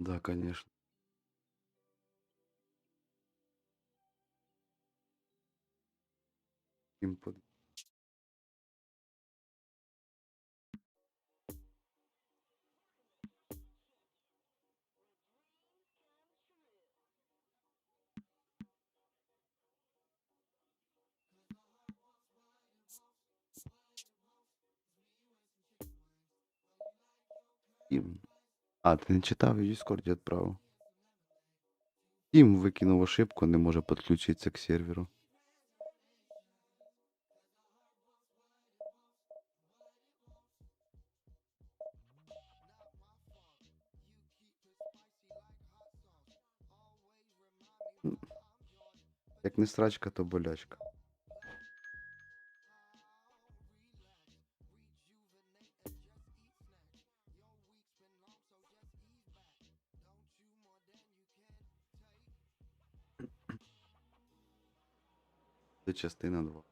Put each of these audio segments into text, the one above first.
Да, конечно. Инпут. Тім. А, ти не читав, в Дискорді відправив. Тім викинув ошибку, не може підключитися к серверу. М, Як не срачка, то болячка. Це частина 2.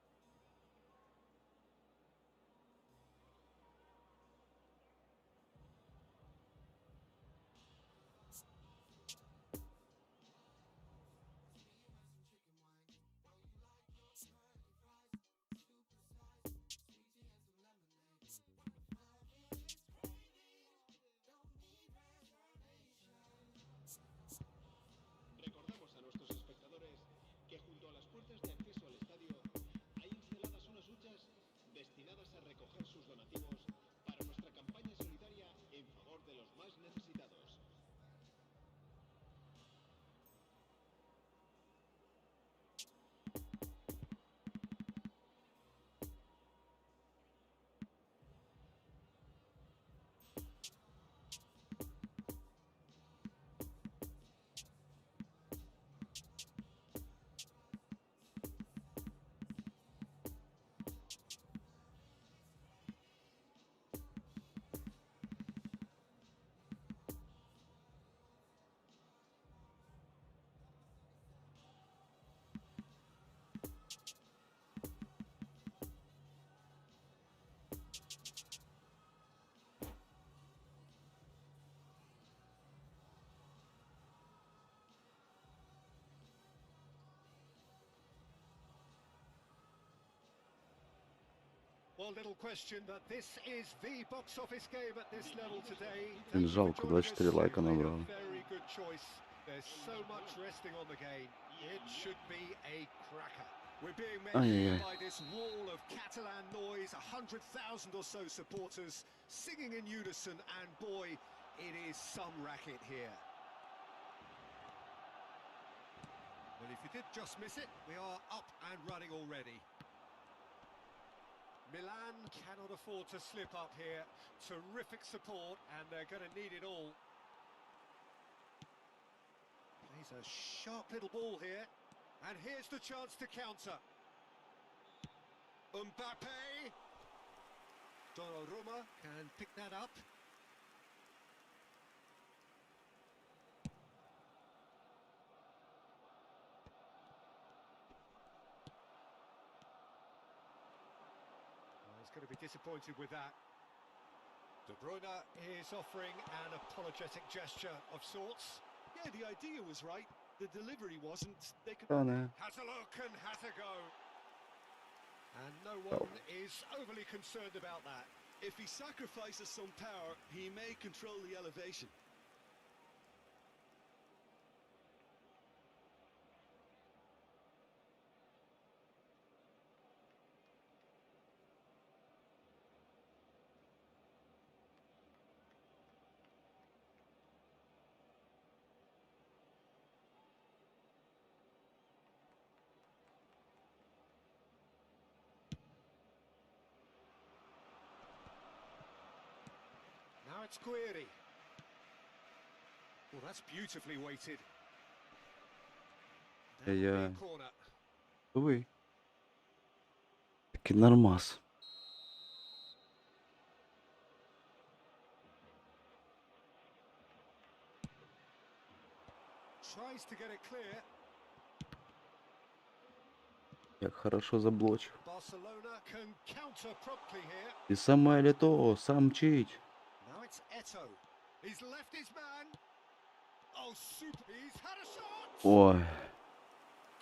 Recordamos a nuestros espectadores que junto a las puertas de acceso al estadio hay instaladas unas huchas destinadas a recoger sus donativos para nuestra campaña solidaria en favor de los más necesitados. Well, little question, but this is the box office game at this level today. Він Thank you for жалко, joining us. 24 лайка You've made набрав. a very good choice. There's so much resting on the game. It should be a cracker. We're being met Ай-яй-яй. by this wall of Catalan noise, 100,000 or so supporters singing in unison, and boy, it is some racket here. Well, if you did just miss it, we are up and running already. Milan cannot afford to slip up here. Terrific support, and they're going to need it all. Plays a sharp little ball here, and here's the chance to counter. Mbappe. Donnarumma can pick that up. Going to be disappointed with that. De Bruyne is offering an apologetic gesture of sorts. Yeah, the idea was right. The delivery wasn't. They could... Та не. Has a look and has a go. And no one is overly concerned about that. If he sacrifices some power, he may control the elevation. Now it's Query. Well, that's beautifully weighted. That will be a corner. Ви. Такий нормас. Tries to get it clear. Як хорошо заблочив. Barcelona can counter promptly here. І саме літо, сам чить. Now it's Eto. He's left his man. Oh, super. He's had a shot. Ой.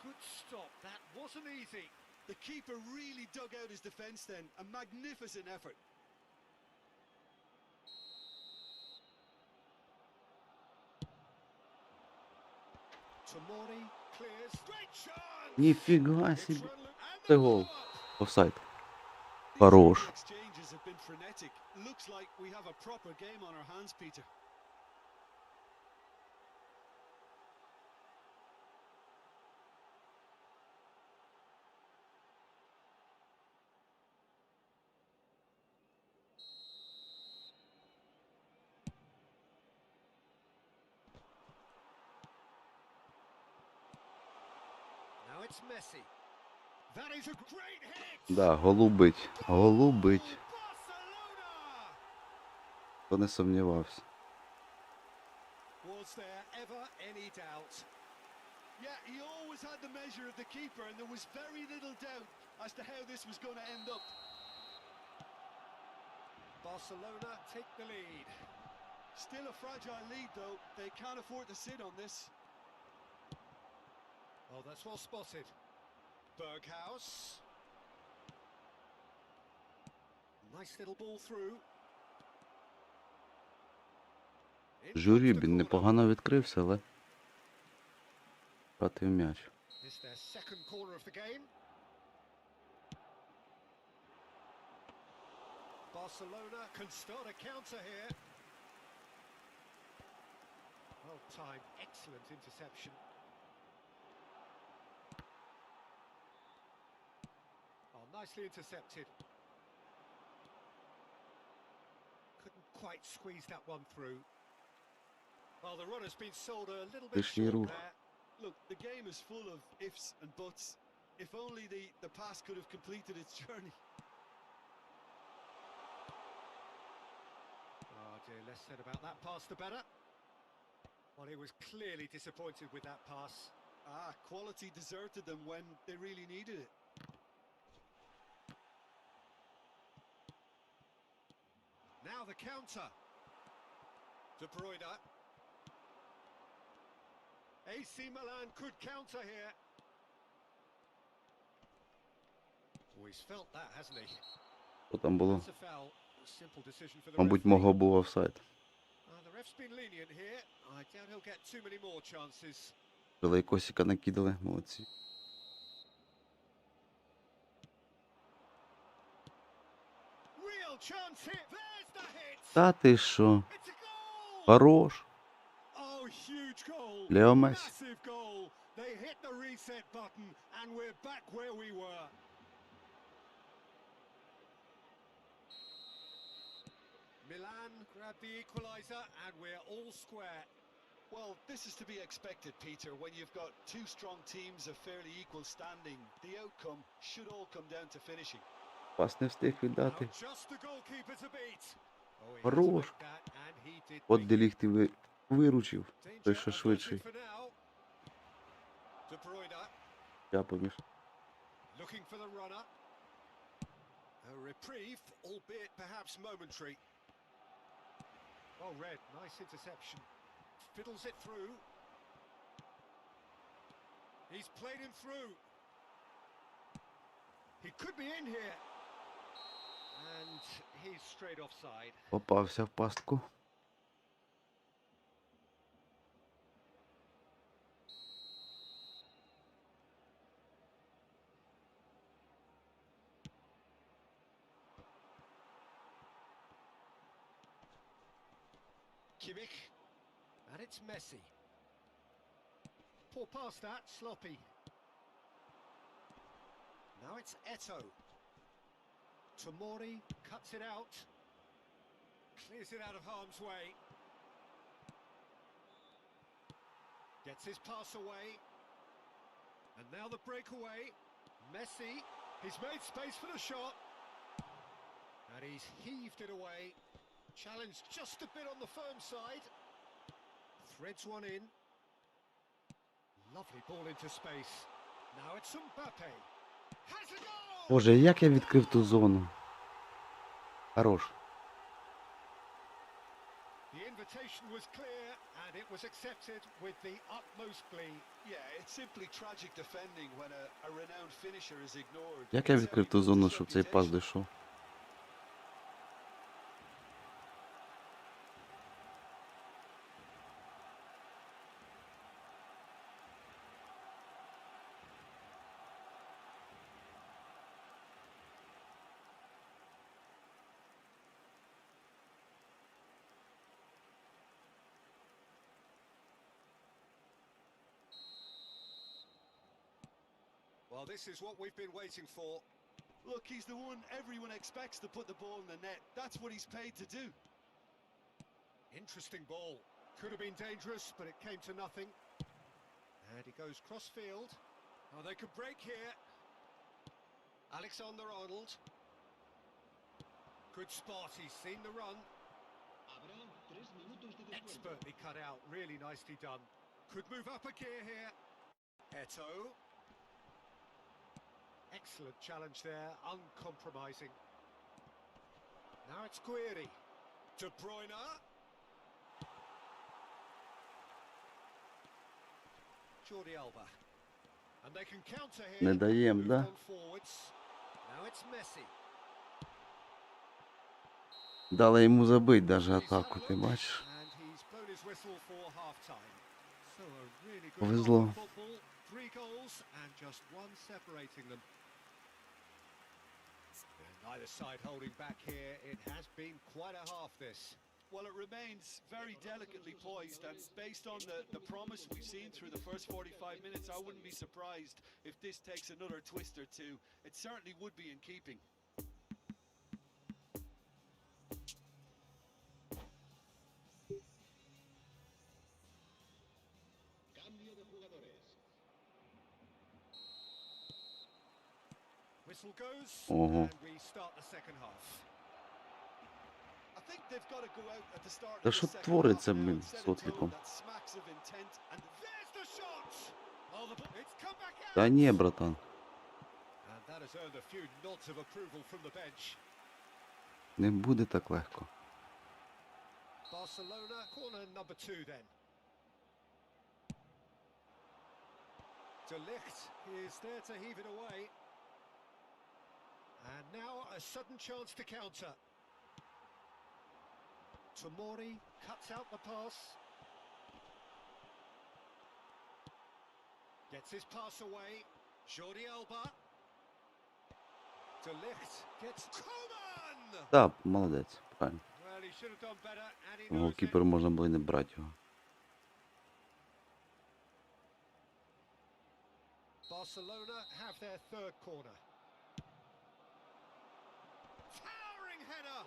Good stop. That wasn't easy. The keeper really dug out his defence then. A magnificent effort. Tomori clears. Great chance. Ніфіга собі. And the Це гол. follow-up. Офсайд. These Хорош. early exchanges have been frenetic. Looks like we have a proper game on our hands, Peter. Now it's Messi. That is a great hit. Да, голубить. Голубить. Barcelona. Хто не сумнівався. Was there ever any doubt? Yeah, he always had the measure of the keeper, and there was very little doubt as to how this was going to end up. Barcelona take the lead. Still a fragile lead, though. They can't afford to sit on this. Oh, that's well spotted. Berghaus. Nice little ball through. In Журі comes the він corner. непогано відкрився, але втратив м'яч. It's their second corner of the game. Barcelona can start a counter here. Well timed, excellent interception. Oh, nicely intercepted. Couldn't quite squeeze that one through. Well, the run has been sold a little bit Лишній short рух. there. Look, the game is full of ifs and buts. If only the pass could have completed its journey. Oh dear, less said about that pass the better. Well, he was clearly disappointed with that pass. Quality deserted them when they really needed it. Now the counter. De Bruyne. AC Milan could counter here. Oh, he's felt that, hasn't he? Що там було? That's a foul. A simple decision for the Мабуть, referee. мого був офсайд. The ref's been lenient here. I doubt he'll get too many more chances. Лейкосика накидали, молодці. Real chance here. There's the hit. Та ти що? It's a goal. Хорош. Oh, huge goal. Leo Messi. Massive goal. They hit the reset button and we're back where we were. Milan grabbed the equaliser and we're all square. Well, this is to be expected, Peter, when you've got two strong teams of fairly equal standing. The outcome should all come down to finishing. Пас не встиг Now віддати. just the goalkeeper to beat. Oh, he had to Хорош. make that, and he did От make де it. ліг ти виручив. Той, Danger що averted швидший. for now. De Bruyne Я поміж. looking for the runner. A reprieve, albeit perhaps momentary. Well read, nice interception. Fiddles it through. He's played him through. He could be in here. And he's straight offside. Попався в пастку. Kimmich. And it's Messi. Poor pass that, sloppy. Now it's Eto. Tomori cuts it out. Clears it out of harm's way. Gets his pass away. And now the breakaway. Messi. He's made space for the shot. And he's heaved it away. Challenged just a bit on the firm side. Threads one in. Lovely ball into space. Now it's Mbappe. Has a goal! Боже, як я відкрив ту зону. Хорош. The invitation was clear and it was accepted with the utmost glee. Yeah, it's simply tragic defending when a renowned finisher is ignored. Як я It's відкрив how he ту built зону, his щоб цей пас reputation. дійшов? Well, this is what we've been waiting for. Look, he's the one everyone expects to put the ball in the net. That's what he's paid to do. Interesting ball. Could have been dangerous, but it came to nothing. And he goes cross-field. Oh, they could break here. Alexander-Arnold. Good spot, he's seen the run. Habrá 3 minutos de descuento. Expertly cut out, really nicely done. Could move up a gear here. Eto. Excellent challenge there, uncompromising. Now it's Guiri. De Bruyne. Jordi Alba. And they can counter here. Не даєм, Moved да? on forwards. Now it's Messi. Дали йому забити навіть He's had a атаку, ти look, бачиш? and he's blown his whistle for half-time. So a really good Повезло. half of football. 3 goals and just 1 separating them. And neither side holding back here. It has been quite a half, this. Well, it remains very delicately poised, and based on the promise we've seen through the first 45 minutes, I wouldn't be surprised if this takes another twist or two. It certainly would be in keeping. Cambio de jugadores. Whistle goes, Ого. and we start the second half. I think they've got to go out at the start Та of the що second твориться, half now блін, and з set a tone Сотліком? that smacks of intent and There's the shot! Oh, it's come back out! Та ні, братан, And that has earned a few nods of approval from the bench. не буде так легко. Barcelona, corner number 2 then. De Ligt is there to heave it away. And now a sudden chance to counter. Tomori cuts out the pass. Gets his pass away. Jordi Alba. De Ligt gets Koeman! Так, молодець, правильно. Well, he should have done better, and he knows it. Голкіперу можна було і не брати його. Barcelona have their 3rd corner. Towering header!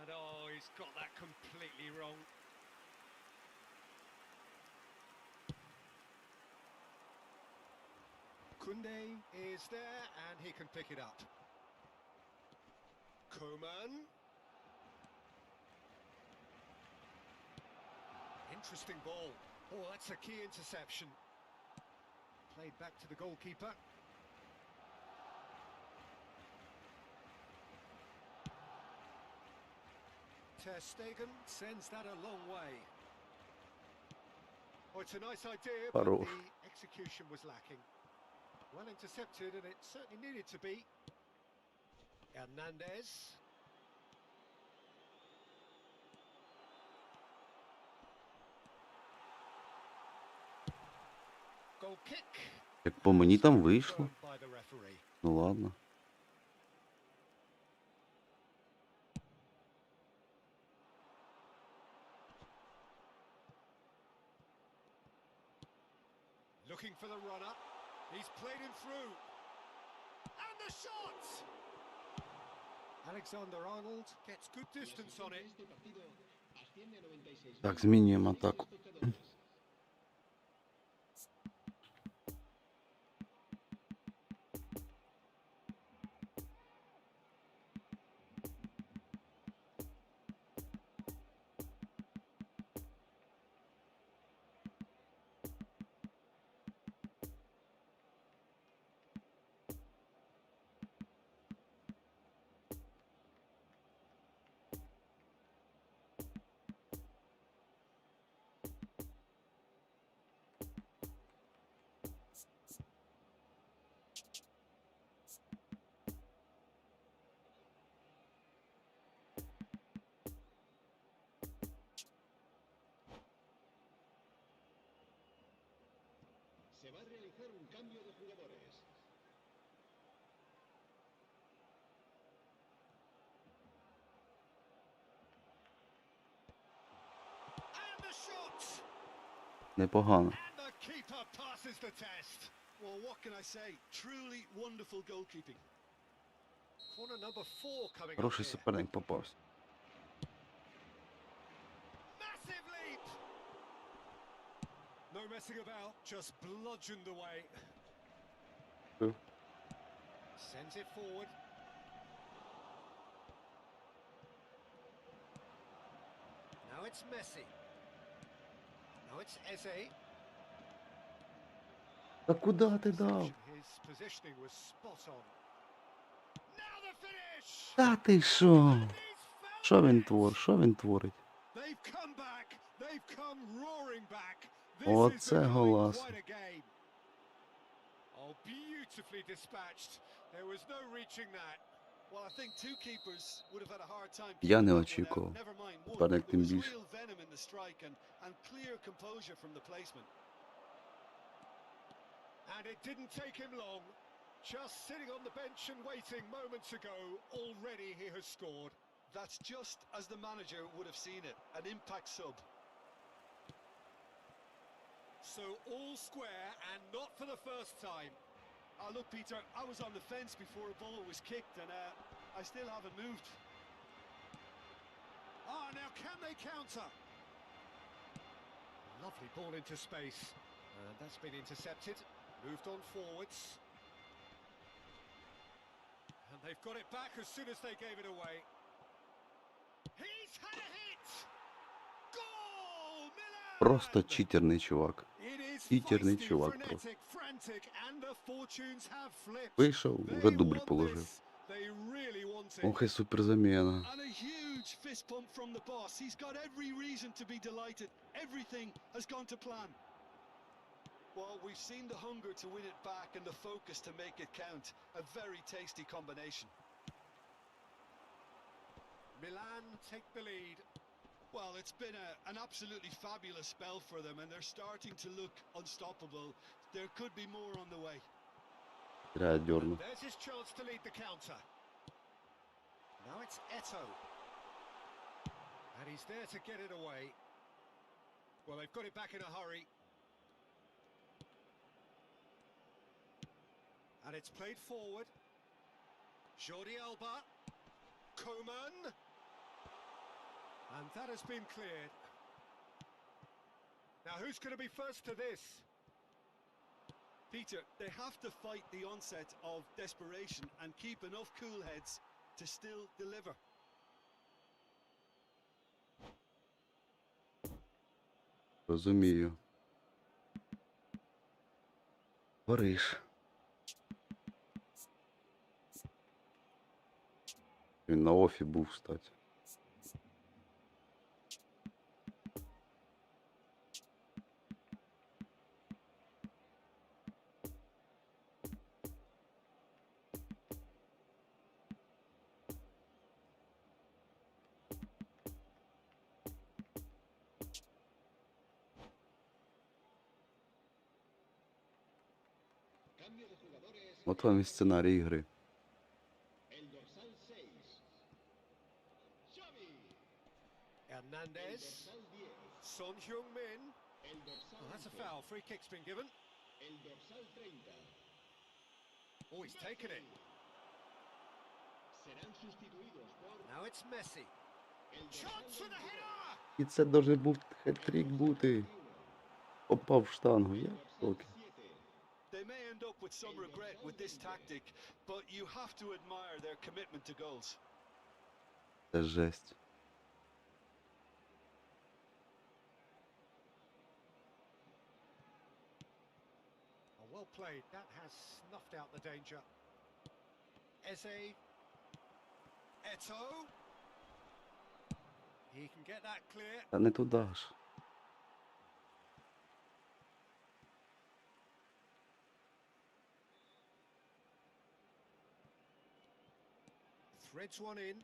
And oh, he's got that completely wrong. Koundé is there, and he can pick it up. Koeman. Interesting ball. Oh, that's a key interception. Played back to the goalkeeper. Ter Stegen sends that a long way. Oh, it's a nice idea, but Хорош. the execution was lacking. Well intercepted, and it certainly needed to be. Hernandez. Goal kick. Як по мені там вийшло. By the referee. Ну ладно. Looking for the runner. He's played him through. And the shot! Alexander-Arnold gets good distance on it. Este partido asciende a 96.000 Так, змінюємо атаку. espectadores. realizar un cambio de jugadores. And the shot! Непогано. And the keeper passes the test. Well, what can I say? Truly wonderful goalkeeping. Corner number 4 coming up Хороший here. суперник попався. Massive leap! No messing about, just bludgeoned away. Е, Sends it forward. Now it's Messi. Now it's Eze. Та куди ти дав? His positioning was spot on. Now the finish! Та ти що? And he's found Що він it! творить? Що він творить? They've come back. They've come roaring back. This Оце is becoming голас. quite a game. Oh, beautifully dispatched. There was no reaching that. Well, I think two keepers would have had a hard time. Я keeping не that one очікував. out. Never mind one. Суперник There тим was більше. real venom in the strike and clear composure from the placement. And it didn't take him long. Just sitting on the bench and waiting moments ago, already he has scored. That's just as the manager would have seen it. An impact sub. So all square and not for the first time. Look, Peter, I was on the fence before a ball was kicked, and I still haven't moved. Now can they counter? Lovely ball into space. And that's been intercepted. Moved on forwards. And they've got it back as soon as they gave it away. He's had a hit! Goal! Milan! Просто читерний чувак. It is Читерний feisty, чувак frenetic, просто. frantic, and the fortunes have flipped. Вийшов, вже They дубль want положив. this. They really want it. Ох і суперзаміна. And a huge fist pump from the boss. He's got every reason to be delighted. Everything has gone to plan. Well, we've seen the hunger to win it back and the focus to make it count. A very tasty combination. Milan take the lead. Well, it's been an absolutely fabulous spell for them, and they're starting to look unstoppable. There could be more on the way. Треба дьорнути. There's his chance to lead the counter. Now it's Eto. And he's there to get it away. Well, they've got it back in a hurry. And it's played forward. Jordi Alba. Coman. And that has been cleared. Now who's going to be first to this? Peter, they have to fight the onset of desperation and keep enough cool heads to still deliver. Розумію. Париж. Він на офі був, кстати. Cambio de jugadores. От вам і сценарій ігри. El dorsal 6. Xavi. El Hernandez. dorsal 10. Son Heung-min. El dorsal Well, that's a 11. foul. Free kick's been given. El dorsal 30. Oh, he's taken it. Serán sustituidos por Now it's Messi. el Chance dorsal for the 22. header! І це должен був хет-трік бути. Попав в штангу, я в Dorsal шокі. 7. They may end up with some regret with this tactic, but you have to admire their commitment to goals. Це жесть. Oh, well played. That has snuffed out the danger. Eze. Eto. He can get that clear. Та не туди ж. Threads one in.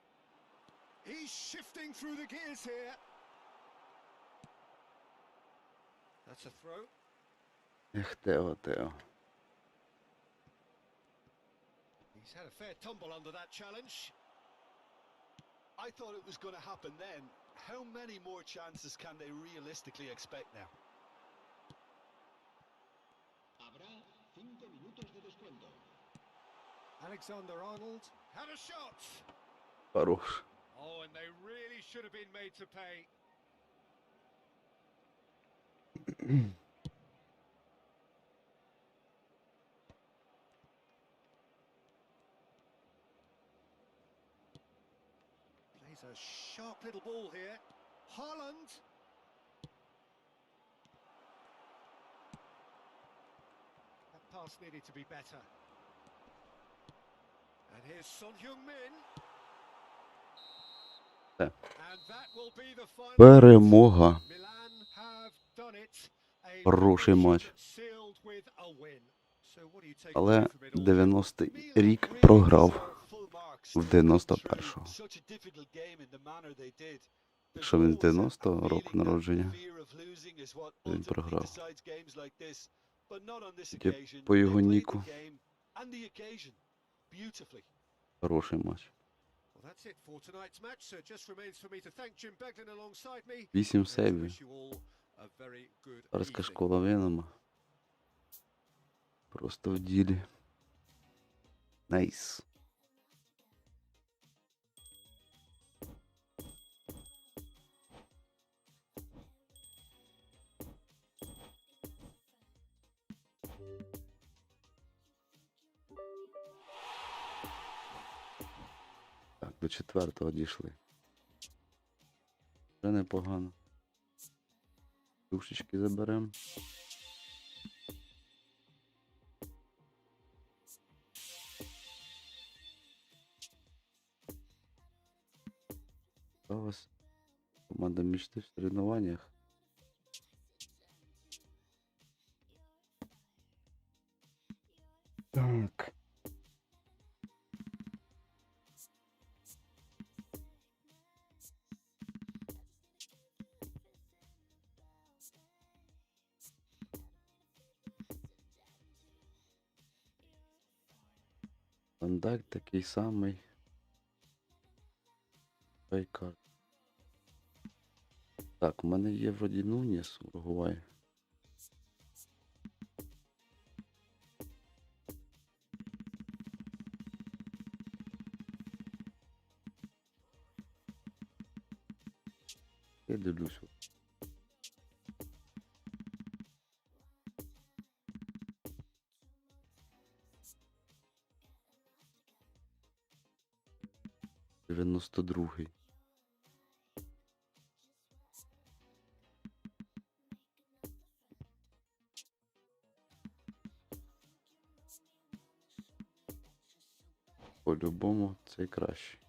He's shifting through the gears here. That's a throw. Ех, Тео, Тео. He's had a fair tumble under that challenge. I thought it was going to happen then. How many more chances can they realistically expect now? Habrá 5 minutos de descuento. Alexander-Arnold had a shot. Хорош. Oh, and they really should have been made to pay. Plays a sharp little ball here. Haaland. That pass needed to be better. And here's Son Heung-min. Все. And that will be the final. Перемога. Milan have done it. A Хороший revolution матч. sealed with a win. So what do you take away Але from it all? 90-й Milan рік really програв deserve full marks в to put through 91-го. such a difficult game in the manner they did. There's Якщо він з always a 90-го року feeling that народження, fear of losing is what він ultimately програв. decides games like this. But not on this Тільки occasion. по They його played ніку. the game and the occasion beautifully. Хороший матч. Well, that's it for tonight's match. So it just remains for me to thank Jim Beglin alongside me. 8 And to сейвів. wish you all a very good Царська evening. школа Венома. Просто в ділі. Найс. Так, до 4-го дійшли. Вже непогано. Душечки заберемо. Осталось команда мечты в соревнованиях. Так. Контакт такий самий. Пайкар. Так, у мене є вроді Нуніс, Уругвай. Я дивлюсь. — 92-й. По-любому цей кращий.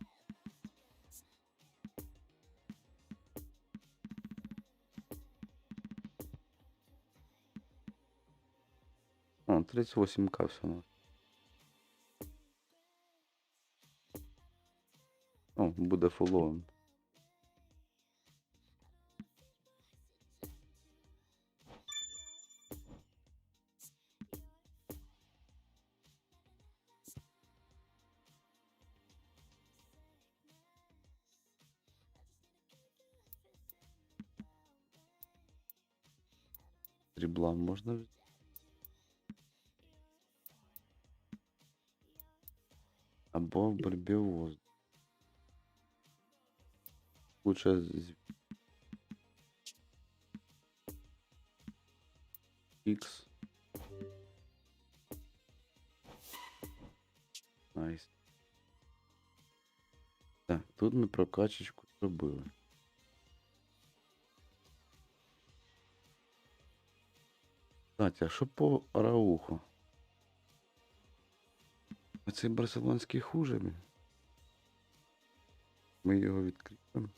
О, 38к всього. О, буде фуловим. Срібла можна взяти? Або в борьбі у воздуху. Лучше X. Найс. Так, тут ми прокачечку зробили. Кстати, а що по Арауху? Цей барселонський хуже. Ми його відкриємо.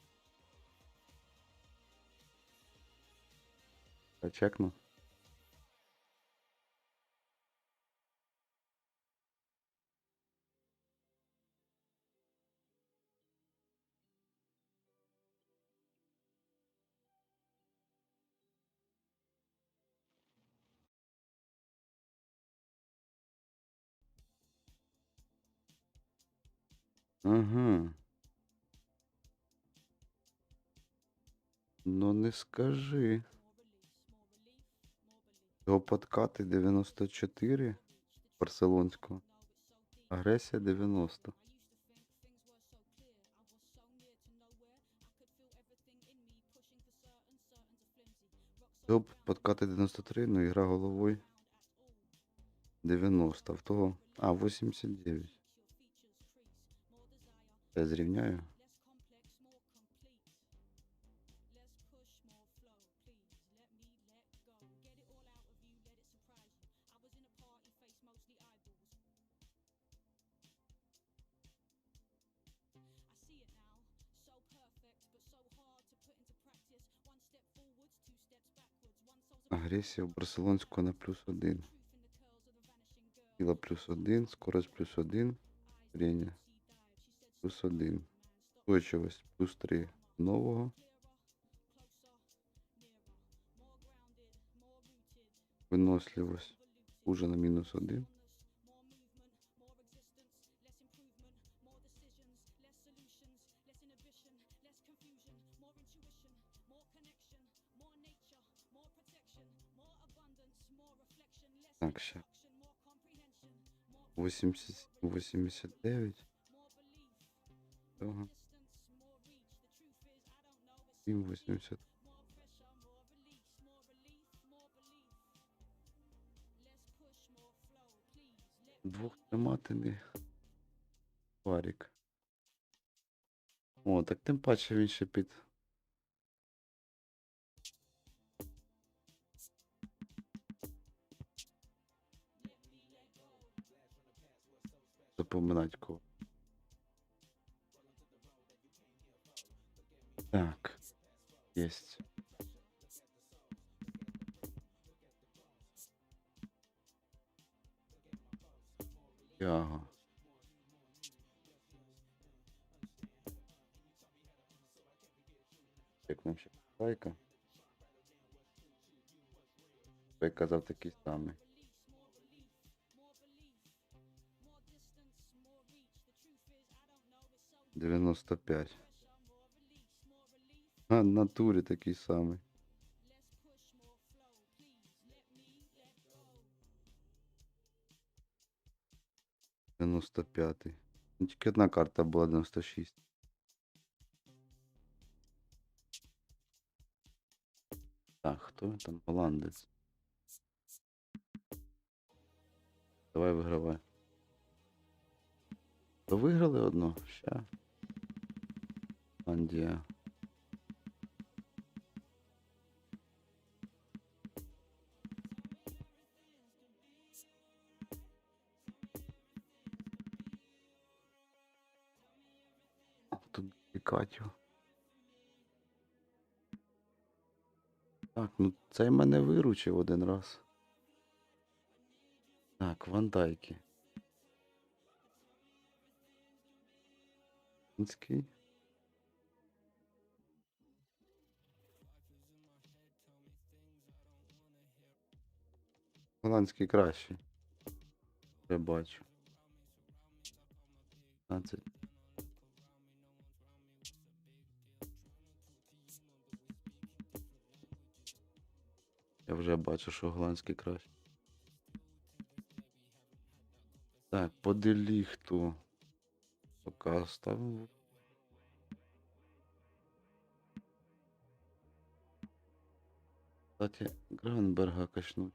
Чекну. Ага. Ну не скажи. Його подкати 94 барселонського. Агресія 90. Його подкати 93, ну ігра головою 90. В того. 89. Я зрівняю. Агресія у барселонського на +1. Сила +1, скорость +1, зріння +1. Устойчивость +3 нового. Виносливость уже на -1. Так, сейчас. 89. Ага. И 80. Двохтематний варік. О, так тим паче він ще під. Запоминать кого. Так. Есть. Яга. Як нам ще лайка. Я казав такий самий. «95». А, в натурі такий самий. «95». Ну, тільки одна карта була 96. Так, хто там? Голландець. Давай вигравай. То виграли одно? Ща. Голландія. Тут Катю. Так, ну цей мене виручив один раз. Так, Вандайки. Інський. Голландський кращий. Я бачу. 15. Я вже бачу, що голландський кращий. Так, по деліхту. Поки ставив. Кстати, Гранберга качнуть.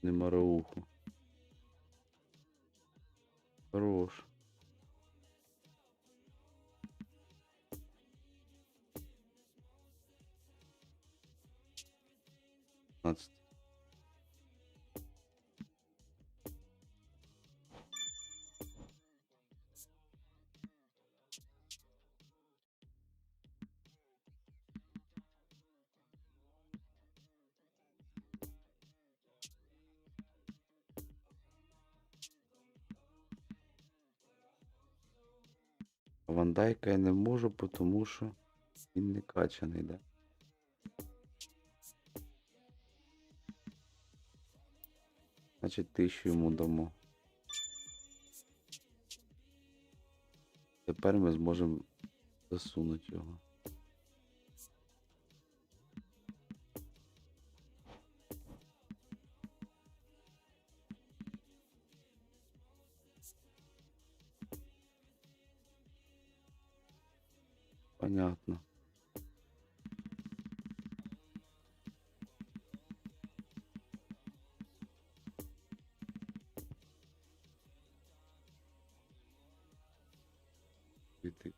Не марауху. Хорош. Нацать. Ван Дайка я не можу, тому що він не качаний, да? Значить, 1000 йому дамо. Тепер ми зможемо засунути його. Понятно. Піти.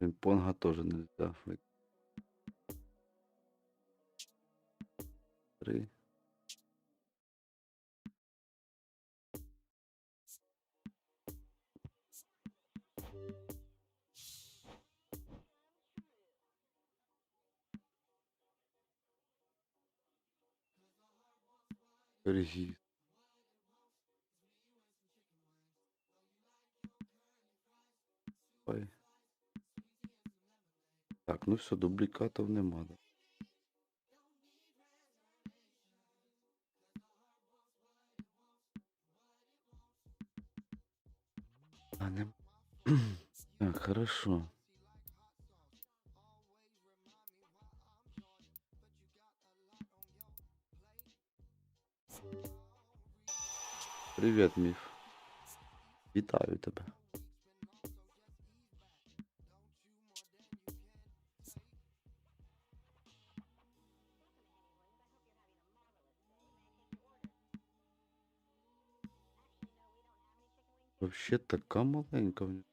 Пінг-понга теж нельзя. 3. Регіст. Ой. Так, ну все, дублікатів нема. Да? А, не... Так, хорошо. Привіт, Міф. Вітаю тебе. Вообще така маленька в нього.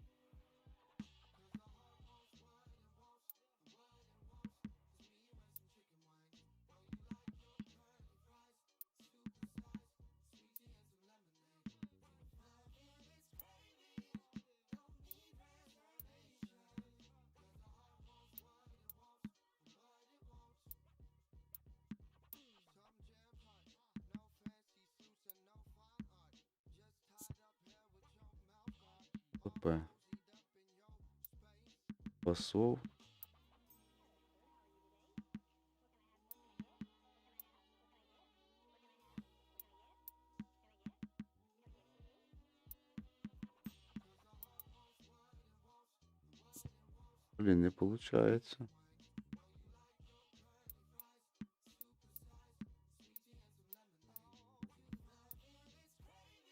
ПП. Посол. Блин, не получается.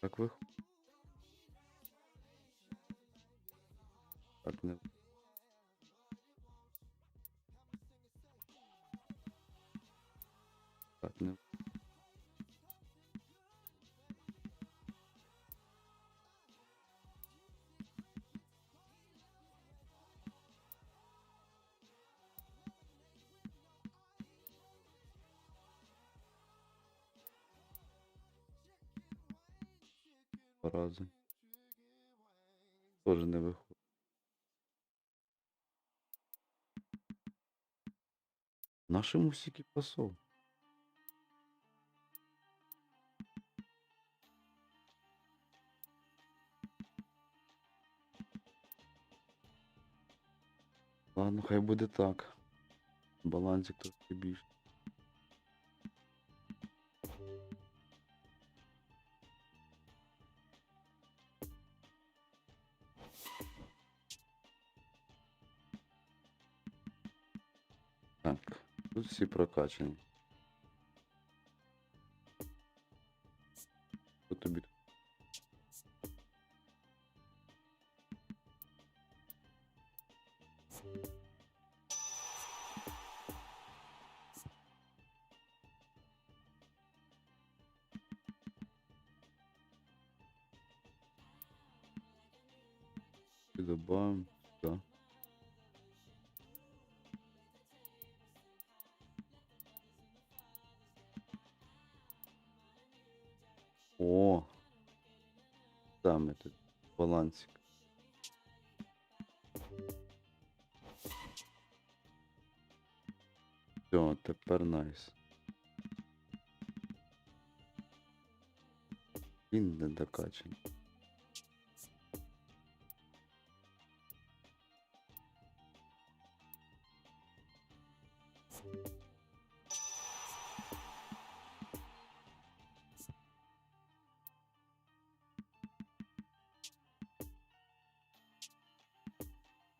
Как вы? Так не. Так не. Рази. Тоже не виходить. Нашому стільки посол. Ладно, хай буде так. Балансик трохи більше. Так, тут всі прокачані. Тут тобі. добавим. Да. О, там этот балансик. Все, тепер найс. Він не докачаний.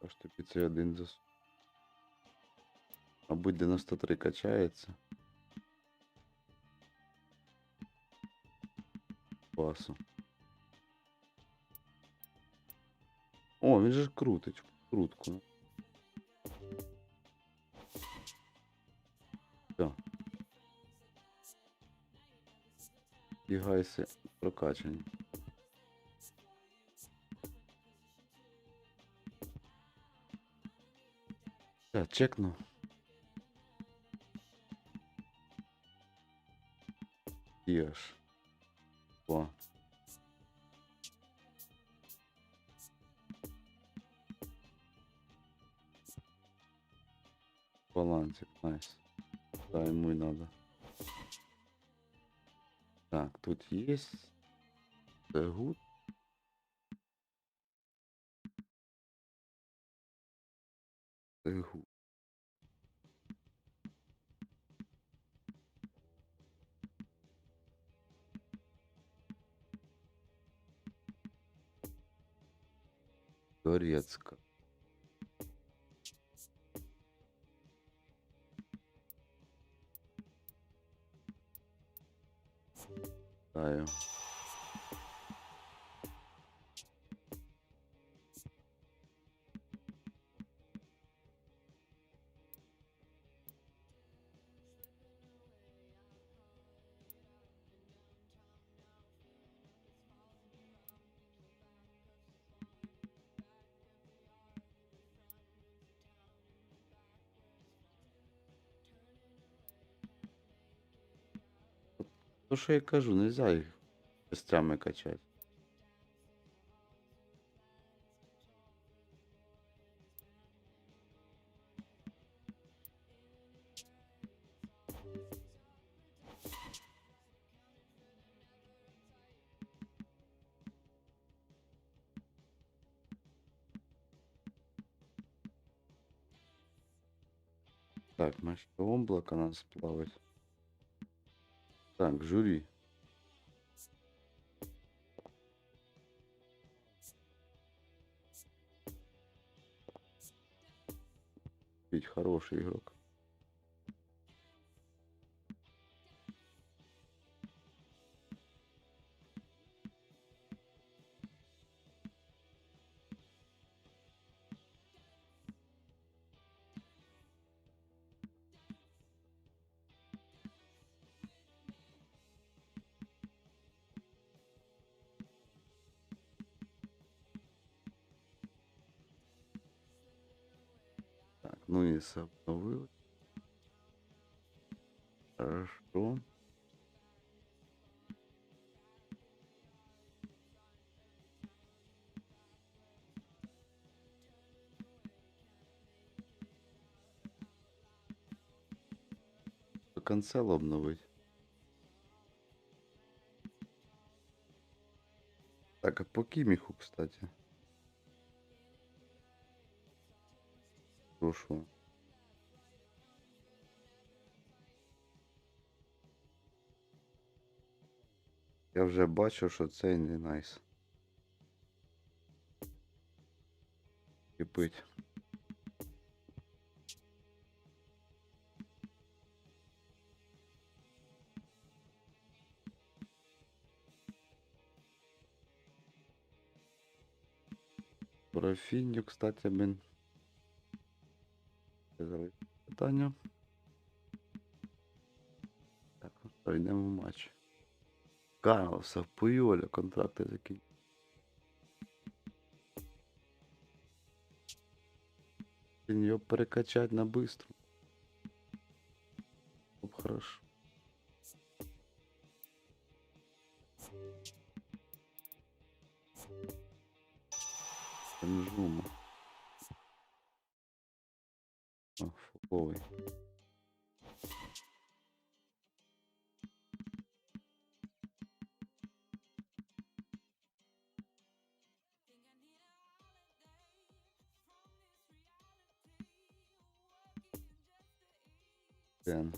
Аж тобі цей один засу. Мабуть, 93 качається. Пасу. О, він же ж крутить. Крутку. Все. І гайси прокачані. Так, чекну. Єш. Два. Балансик, найс. Да, ему и надо. Так, тут есть. Гуд. Гуд. Турецка. Таю. То, що я кажу, нельзя їх частями качати. Так, наше облако нас плавать. Так, жюри. Ведь хороший игрок. Так, ну и обновил. Хорошо. Канцел обновить. Так, а по Кимиху, кстати. Прошу. Я вже бачу, що цей не найс. Кипить. Про Фінню, кстати, блин. Питання. Так, пройдемо матч. Карлоса, Пуйоля, контракти закінчені. Блін, його перекачать на быстро. Оп, хорошо. Не жму. О, фуковий. Ден.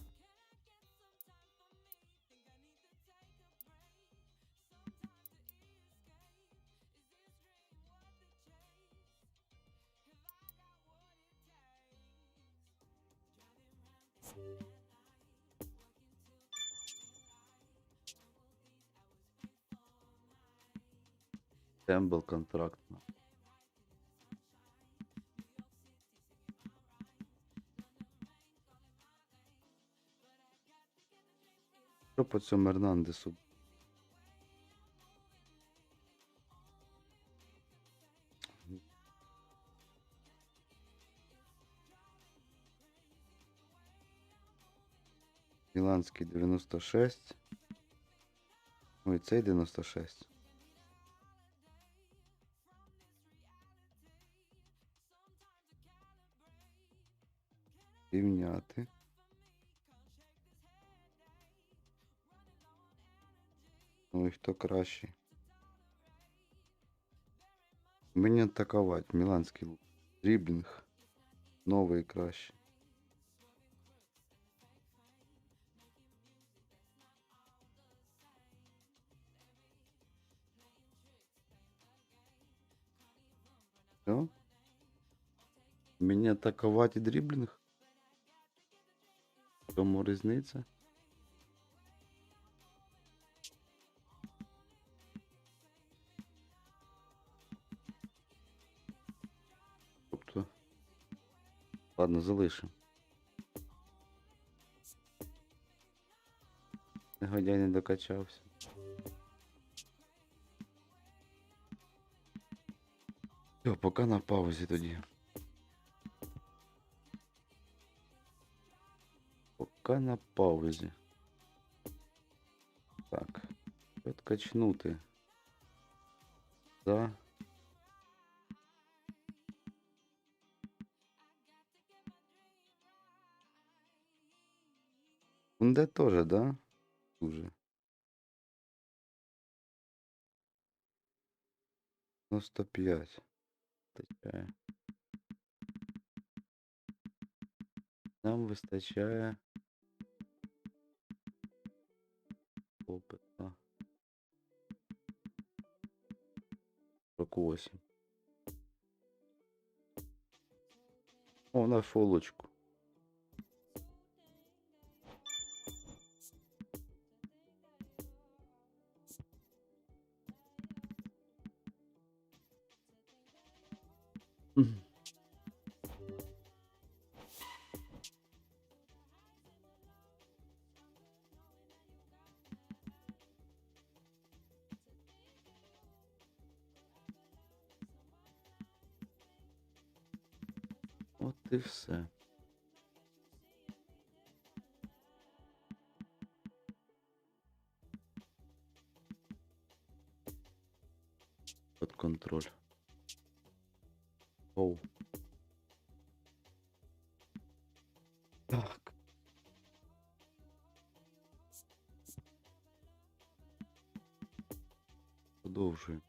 Тем был контрактно. Що по цьому Ернандесу? Міланський 96. Ой, цей 96. Рівняти. Ой, хто кращий? Мені атакувати. Міланський лук. Дріблінг. Новий кращий. Все? Мені атакувати дріблінг? В тому різниця? Тобто... Ладно, залишимо. Негодяй не докачався. Все, поки на паузі тоді. Поки на паузі. Так. Откачнути. За. Де теж, да? Уже. 95. Вистачає. Нам вистачає опита. 48. О, на фолочку. От і все. Под контроль. Оу. Так. Продовжуємо.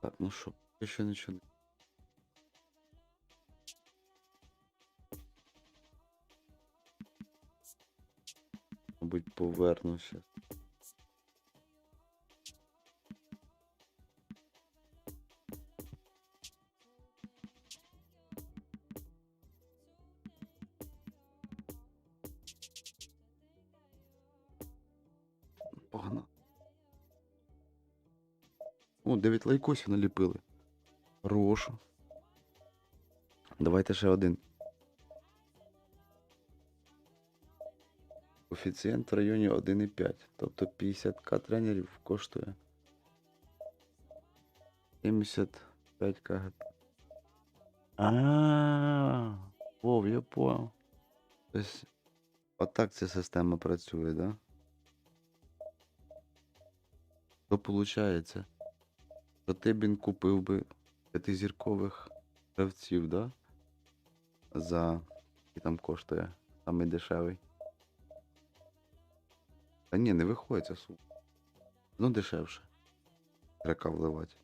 Так, ну що, ще нічого. Мабуть, повернуся. Погнали. О, 9 лайкосів наліпили. Хорошо. Давайте ще один. Коефіцієнт в районі 1,5. Тобто 50к тренерів коштує 75к. Вов, я понял. Тобто, отак ця система працює, да? То виходить, що ти б купив би 5-зіркових гравців, да? За і там коштує самий дешевий. Та ні, не виходить ця сума. Ну дешевше. Река вливати.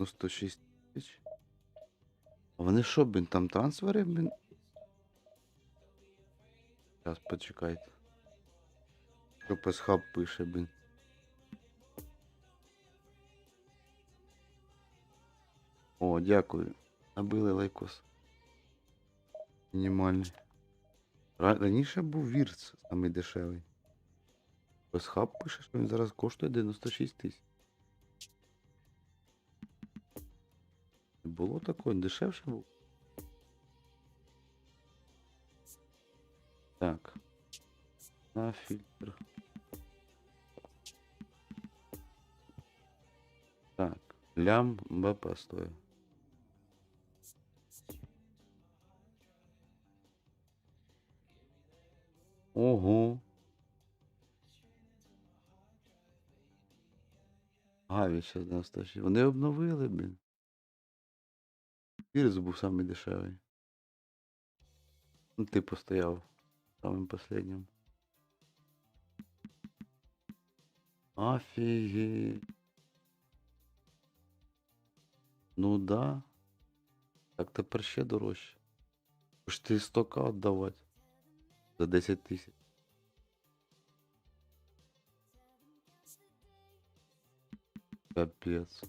Ну 106 тисяч. А вони що, блін, там трансфери, блін? Зараз почекайте. Що песхаб пише, блін. О, дякую. Набили лайкос. Мінімальний. Раніше був Вірц, самий дешевий. Песхаб пише, що він зараз коштує 96 тисяч. Не було такого, дешевше було. Так. На фільтр. Так. Лям БП стоїть. Ого. Гаві ще 96. Вони обновили, блін. Вірус був самий дешевий. Ну, ти постояв самим последнім. Офігеть. Ну да. Так тепер ще дорожче. Хоч ти 100к віддавати. За 10 тисяч. Капець.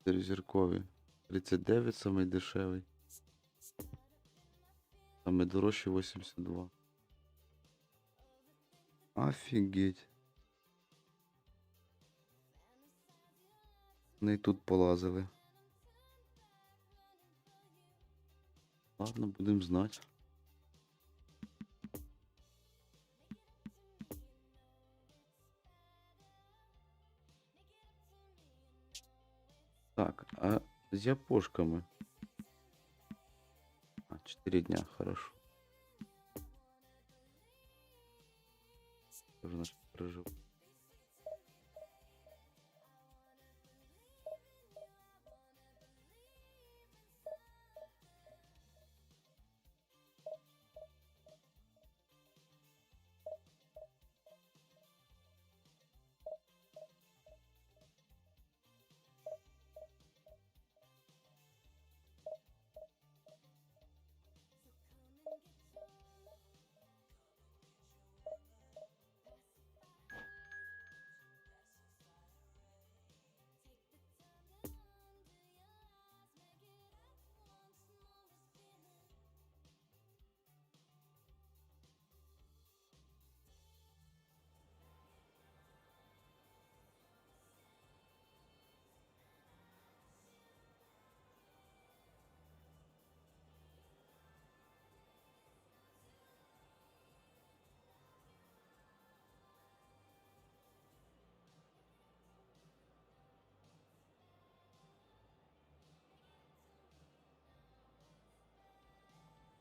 Резеркові. 39 самий дешевий. Самий дорожчий 82. Офігеть. Вони і тут полазили. Ладно, будемо знати. Так, а з япошками? 4 дня, хорошо. Уже наш прожил.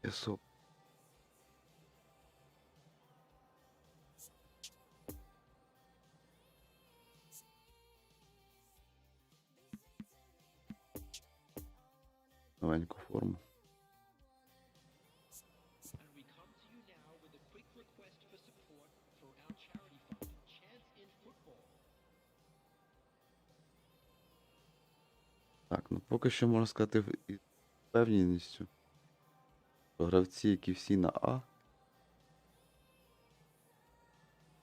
Пісок. Новеньку форму. And we come to you now with a quick request for support for our charity fund, Chance in Football. Так, ну поки що можна сказати із впевненістю, що гравці, які всі на А, в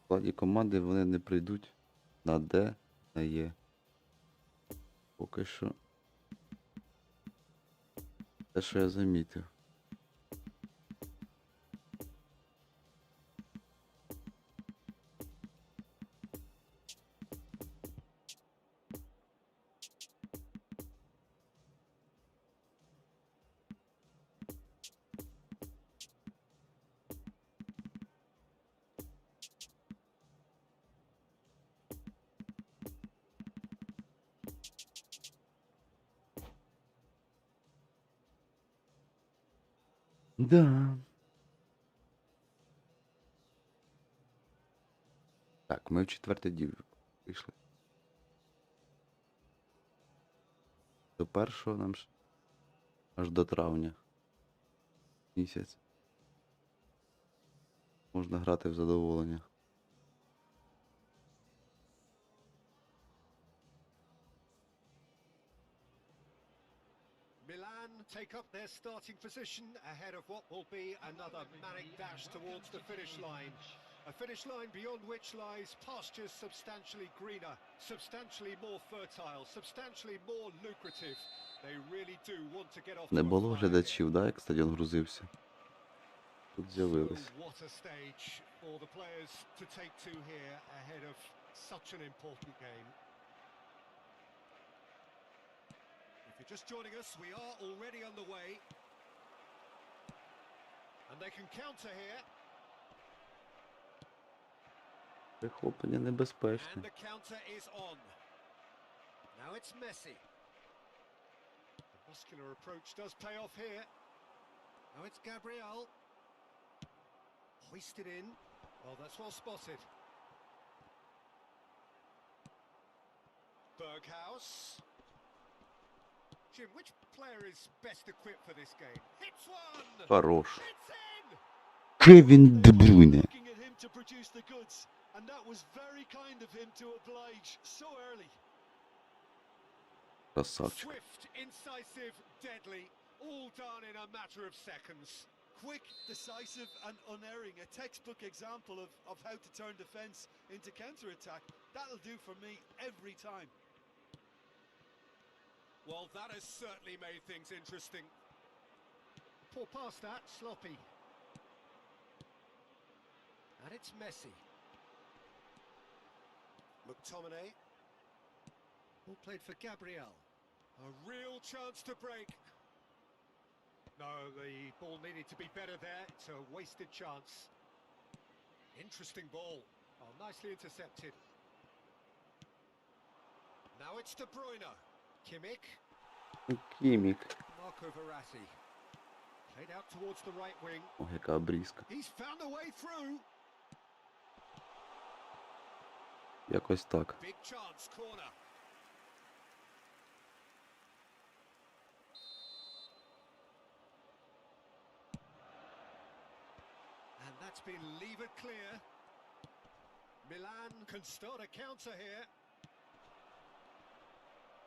складі команди вони не прийдуть на Д, на Е. Поки що те, що я замітив. Да. Так, ми в 4-й дів вийшли. До першого нам аж до травня місяць. Можна грати в задоволення. Milan take up their starting position ahead of what will be another manic dash towards the finish line. A finish line beyond which lies pastures substantially greener, substantially more fertile, substantially more lucrative. They really do want to get off Не to a було flying глядачів, да, як стадіон грузився. Тут з'явились. So what a stage for the players to take to here ahead of such an important game. If you're just joining us, we are already underway. And they can counter here. Прихоплення And небезпечне. the counter is on. Now it's Messi. The muscular approach does pay off here. Now it's Gabriel. Hoisted in. Well, that's well spotted. Berghaus. Jim, which player is best equipped for this game? Hits one! Хорош. It's in! Кевін Де Брюйне. Looking at him to produce the goods, and that was very kind of him to oblige so early. Красавчик. Swift, incisive, deadly, all done in a matter of seconds. Quick, decisive, and unerring. A textbook example of how to turn defence into counter-attack. That'll do for me every time. Well, that has certainly made things interesting. Poor pass that, sloppy. And it's Messi. McTominay. All played for Gabriel. A real chance to break. No, the ball needed to be better there. It's a wasted chance. Interesting ball. Oh, nicely intercepted. Now it's De Bruyne. Kimmich. Кімік. Marco Verratti. Played out towards the right wing. О, яка обрізка. He's found a way through. Якось так. Big chance, corner. And that's been levered clear. Milan can start a counter here.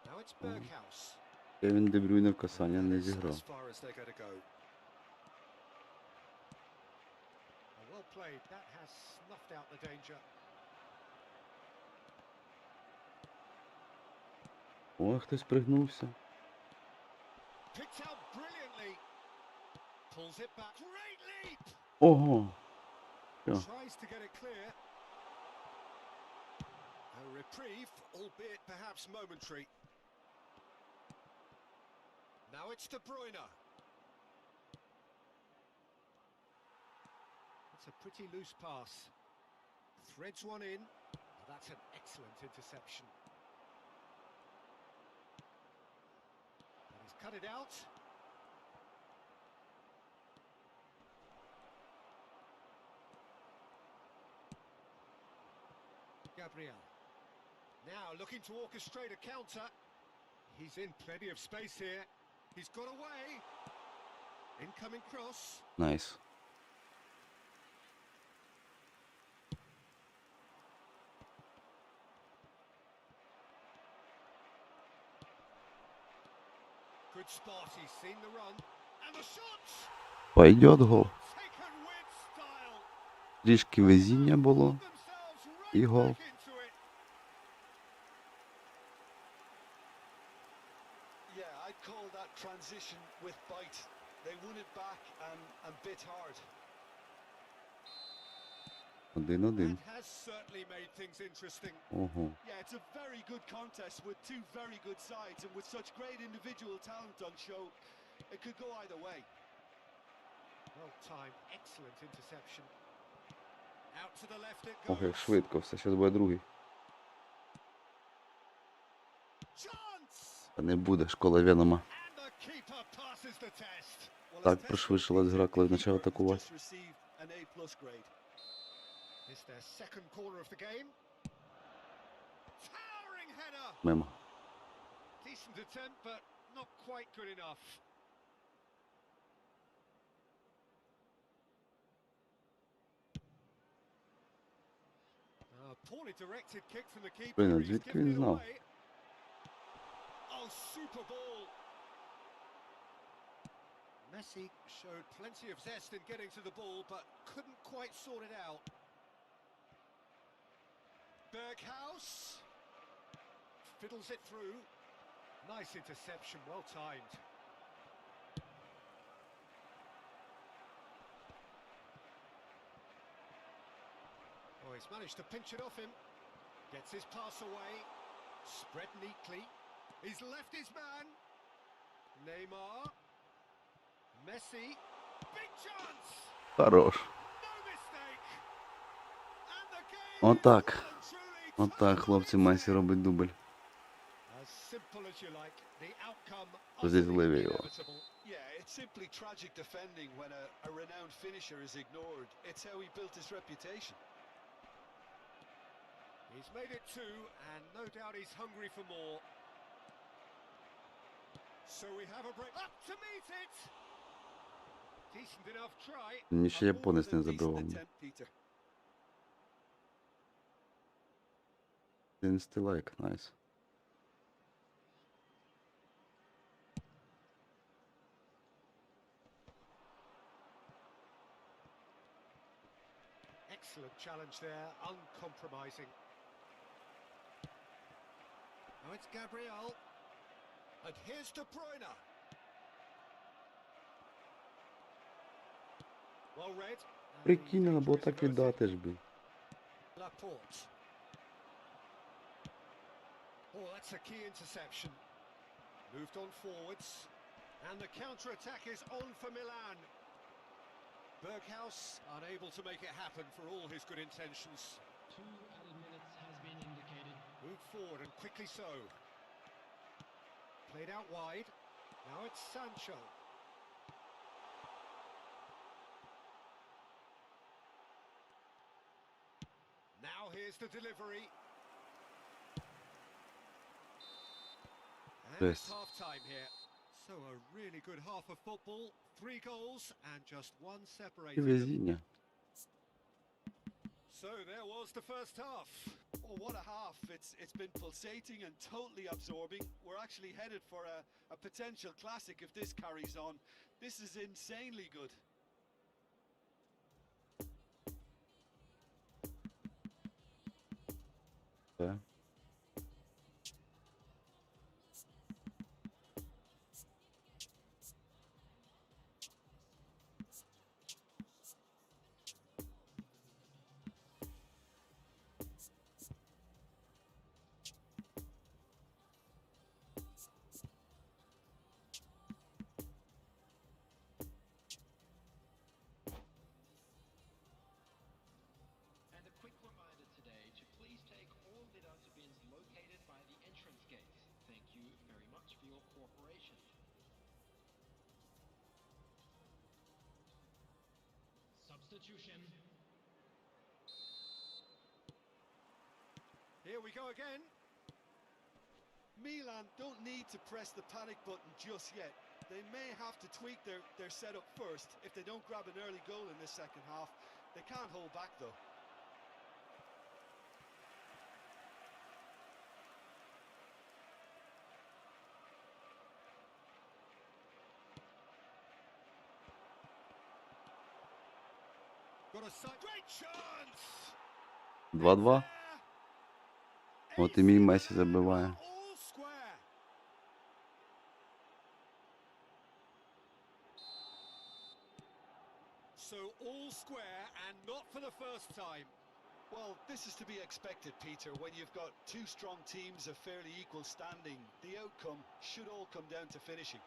Now it's Berghaus. Кевін Де Брюйне в касання не As зіграв. far as they're going to go. Well played. That has snuffed out the danger. О, хтось пригнувся. Picked out brilliantly. Pulls it back. Great leap. Ого. Що? Tries to get it clear. A reprieve, albeit perhaps momentary. Now it's De Bruyne. It's a pretty loose pass. Threads one in. That's an excellent interception. And he's cut it out. Gabriel. Now looking to orchestrate a counter. He's in plenty of space here. He's got away. Incoming cross. Найс. Good spot. He's seen the run. And the shot. Пойдет гол. Taken with style. Трішки везіння було. Themselves right І гол. back into it. Yeah, I'd call that transition with bite. They won it back and bit hard. 1-1. That has certainly made things interesting. Ого. Yeah, it's a very good contest with two very good sides, and with such great individual talent on show, it could go either way. Well timed, excellent interception. Out to the left it Ох, як goes. швидко все. Зараз буде другий. Chance! Та не буде, школа Венома. And the keeper passes the test. Well, Так as пришвидшилась гра, коли почав атакувати. just received an A+ grade. It's their second corner of the game. Towering header. Мимо. Decent attempt, but not quite good enough. Poorly directed kick from the keeper. Блін, а He's звідки given він it знав? away. Oh, super ball. Messi showed plenty of zest in getting to the ball, but couldn't quite sort it out. Berghaus fiddles it through. Nice interception, well timed. Oh, he's managed to pinch it off him. Gets his pass away. Spread neatly. He's left his man. Neymar. Messi. Big chance. Хорош. No mistake. And the game Отак. is well and truly Отак, хлопці, Месі робить дубль. as simple as you like. The outcome Здесь utterly левее его. inevitable. Yeah, it's simply tragic defending when a renowned finisher is ignored. It's how he built his reputation. He's made it two, and no doubt he's hungry for more. So we have a break. Up to meet it. Decent enough try. Мені ще A more японець не than decent забивав. attempt, Peter. Він стилайк, найс. Excellent challenge there, uncompromising. Now it's Gabriel. And here's De Bruyne. Well read. And Прикинь, the треба було danger is так averted. віддати ж би. Laporte. Oh, that's a key interception. Moved on forwards. And the counter-attack is on for Milan. Berghaus unable to make it happen for all his good intentions. 2 added minutes has been indicated. Moved forward and quickly so. Played out wide. Now it's Sancho. Now here's the delivery. And it's Yes. half-time here. So a really good half of football. 3 goals and just one І separating them. везіння. So there was the first half. Oh, what a half. It's been pulsating and totally absorbing. We're actually headed for a potential classic if this carries on. This is insanely good. Так. And a quick reminder today to please take all the dustbins located by the entrance gates. Thank you very much for your cooperation. Substitution. Here we go again. Milan don't need to press the panic button just yet. They may have to tweak their setup first if they don't grab an early goal in this second half. They can't hold back though. Got a great chance. 2-2. От і мій Месі забиває. All square. So all square and not for the first time. Well, this is to be expected, Peter. When you've got two strong teams of fairly equal standing, the outcome should all come down to finishing.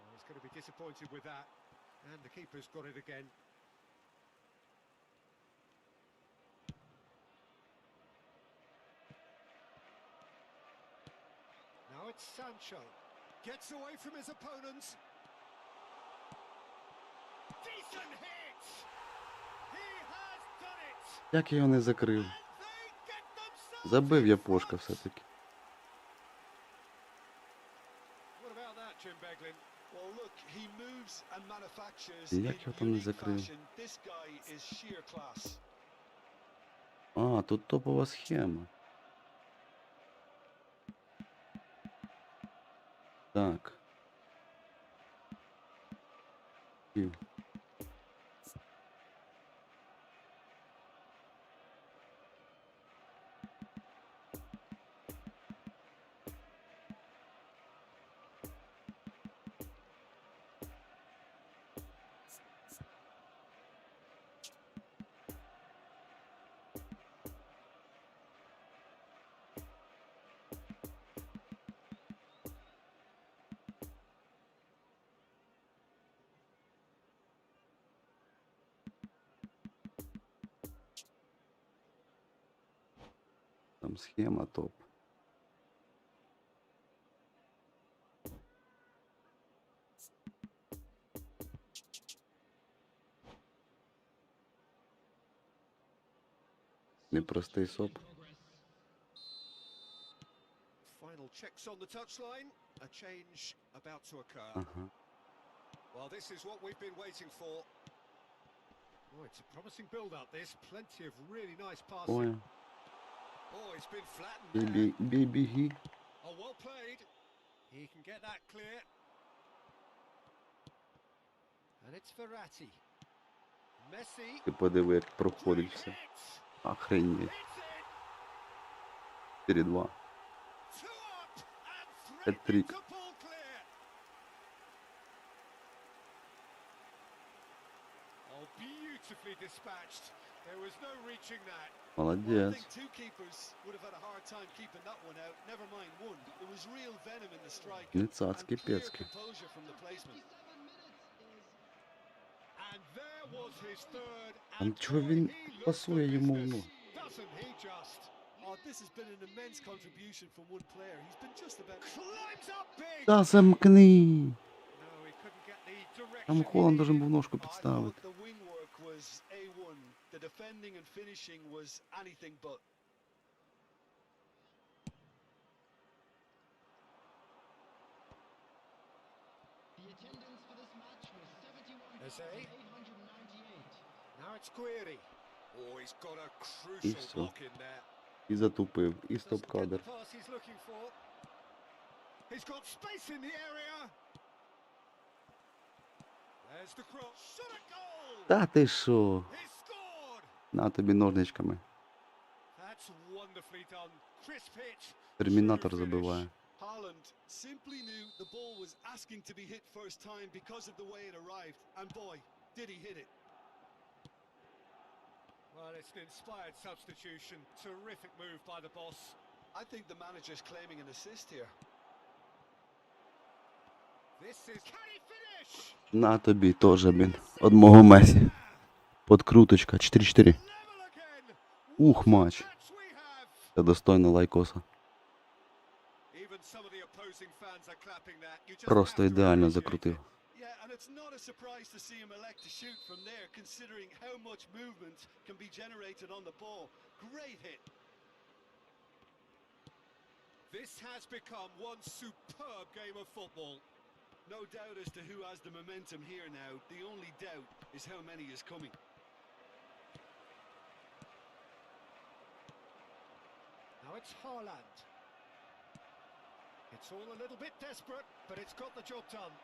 Well, he's going to be disappointed with that. And the keeper's got it again. Now it's Sancho. Gets away from his opponents. Decent hit! He has done it! Як я його не закрив? And they get themselves Забив in я Пошка front. все-таки. What about that, Jim Beglin? Well, look, he moves and manufactures Як in його там не unique закрив? fashion. This guy is sheer class. А, тут топова схема. Так. Ків. Там схема топ. Непростий соп. Final checks on the touchline. A change about to occur. Ага. Well, this is what we've been waiting for. Oh, it's a promising build-up. This plenty of really nice passing. Ой, Oh, it's been flattened there. біги. Oh, well played. He can get that clear. And it's Verratti. Messi. Ти подиви, як проходить все. Hits. Охренеть. It's in. 4-2. 2 up and 3 Hat-trick. to ball clear. Oh, beautifully dispatched. There was no reaching that. Well, I Молодець. think two keepers would have had a hard time keeping that one out. Never mind one. It was real venom in the strike. Не And цацки, clear пецки. composure from the placement. And there was his third. А And чого boy, він he looked пасує for йому в business. ногу? Doesn't he just? Oh, this has been an immense contribution from one player. He's been just about... Climbs up big. Та замкни! No, he couldn't get the direction. Там he Холланд должен needed. був ножку I thought підставити. the wing work was A1. The defending and finishing was anything but. The attendance for this match was Eze. 71,898. Now it's Query. Oh, he's got a І crucial все. block in there. І затупив. І Doesn't get стоп-кадр. the pass he's looking for. He's got space in the area. There's the cross. Shot a goal. Та ти що? He scored. На тобі ножничками. That's wonderfully done. Crisp hit. Термінатор True finish. забиває. Haaland simply knew the ball was asking to be hit first time because of the way it arrived. And boy, did he hit it. Well, it's an inspired substitution. Terrific move by the boss. I think the manager's claiming an assist here. This is. Can he finish? На тобі теж, блін. Од мого Месі. Подкруточка. 4-4. Level again. Ух, What a матч. match we have. Це достойно лайкоса. Even some of the opposing fans are clapping that. You just Просто have to ідеально appreciate закрутив. it. Yeah, and it's not a surprise to see him elect to shoot from there, considering how much movement can be generated on the ball. Great hit. This has become one superb game of football. No doubt as to who has the momentum here now. The only doubt is how many is coming. Now it's Haaland. It's all a little bit desperate, but it's got the job done.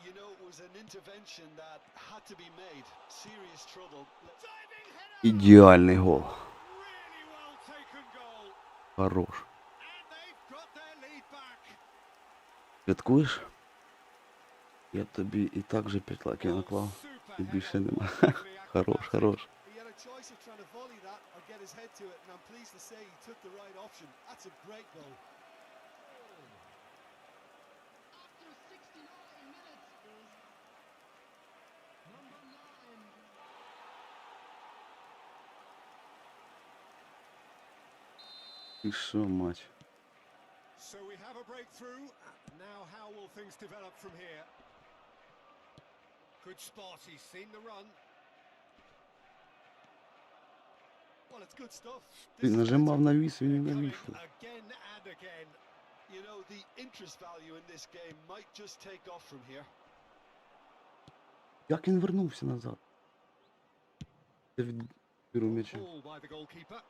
You know, it was an intervention that had to be made. Serious trouble. Diving header! Ідеальний гол. Really well taken goal. Хорош. And they've got their lead back. Святкуєш? Я тобі і так же 5 лайків Oh, наклав. super І більше header. нема. Wonderfully Хорош, acrobatic. хорош. He had a choice of trying to volley that or get his head to it, and I'm pleased to say he took the right option. That's a great goal. After 69 minutes is number 9. І що, матч? So we have a breakthrough. Now how will things develop from here? Good spot, he's seen the run. Well, it's good stuff. Ти нажимав на віс, він не Coming вийшов. again and again. You know, the interest value in this game might just take off from here. Як він вернувся назад? Я відберу м'яча. Ball by the goalkeeper.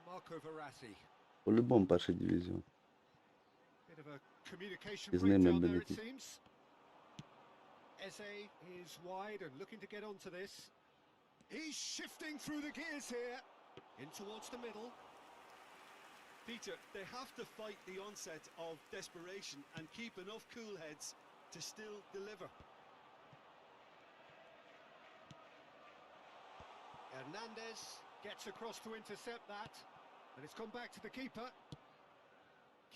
Marco Verratti. По-любому перший дивізіон. Bit of a communication His name breakdown there, it ability. seems. Eze is wide and looking to get onto this. He's shifting through the gears here. In towards the middle. Peter, they have to fight the onset of desperation and keep enough cool heads to still deliver. Hernandez gets across to intercept that. And it's come back to the keeper.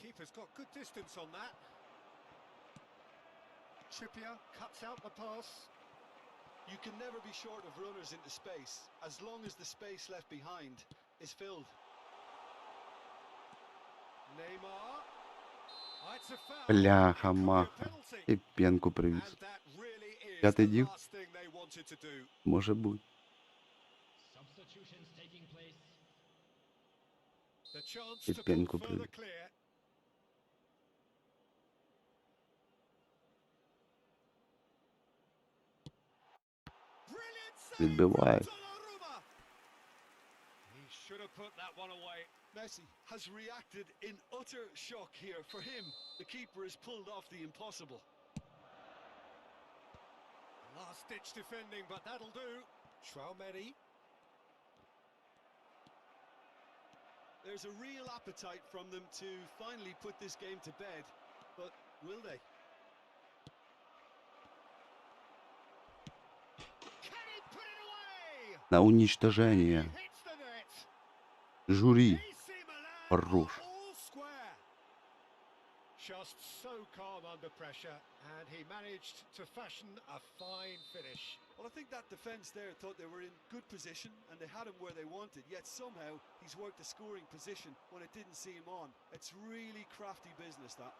Keeper's got good distance on that. Trippier cuts out the pass. You can never be short of runners into space, as long as the space left behind is filled. Neymar. Oh, it's a foul. Бляха, It could be a маха. penalty. І п'янку And привіз. that really is П'ятий the дів? last thing they wanted to do. Може бути. Substitutions taking place. The chance І to п'янку pull further привіз. clear. Brilliant save Відбиває. from Donnarumma. He should have put that one away. Messi has reacted in utter shock here. For him, the keeper has pulled off the impossible. Last-ditch defending, but that'll do. Traumeri. There's a real appetite from them to finally put this game to bed, but will they? Can he put it away? На уничтожение. He hits the net. Журі. AC Milan Хорош. are all square. Just so calm under pressure, and he managed to fashion a fine finish. Well, I think that defence there thought they were in good position and they had him where they wanted, yet somehow he's worked a scoring position when it didn't see him on. It's really crafty business, that.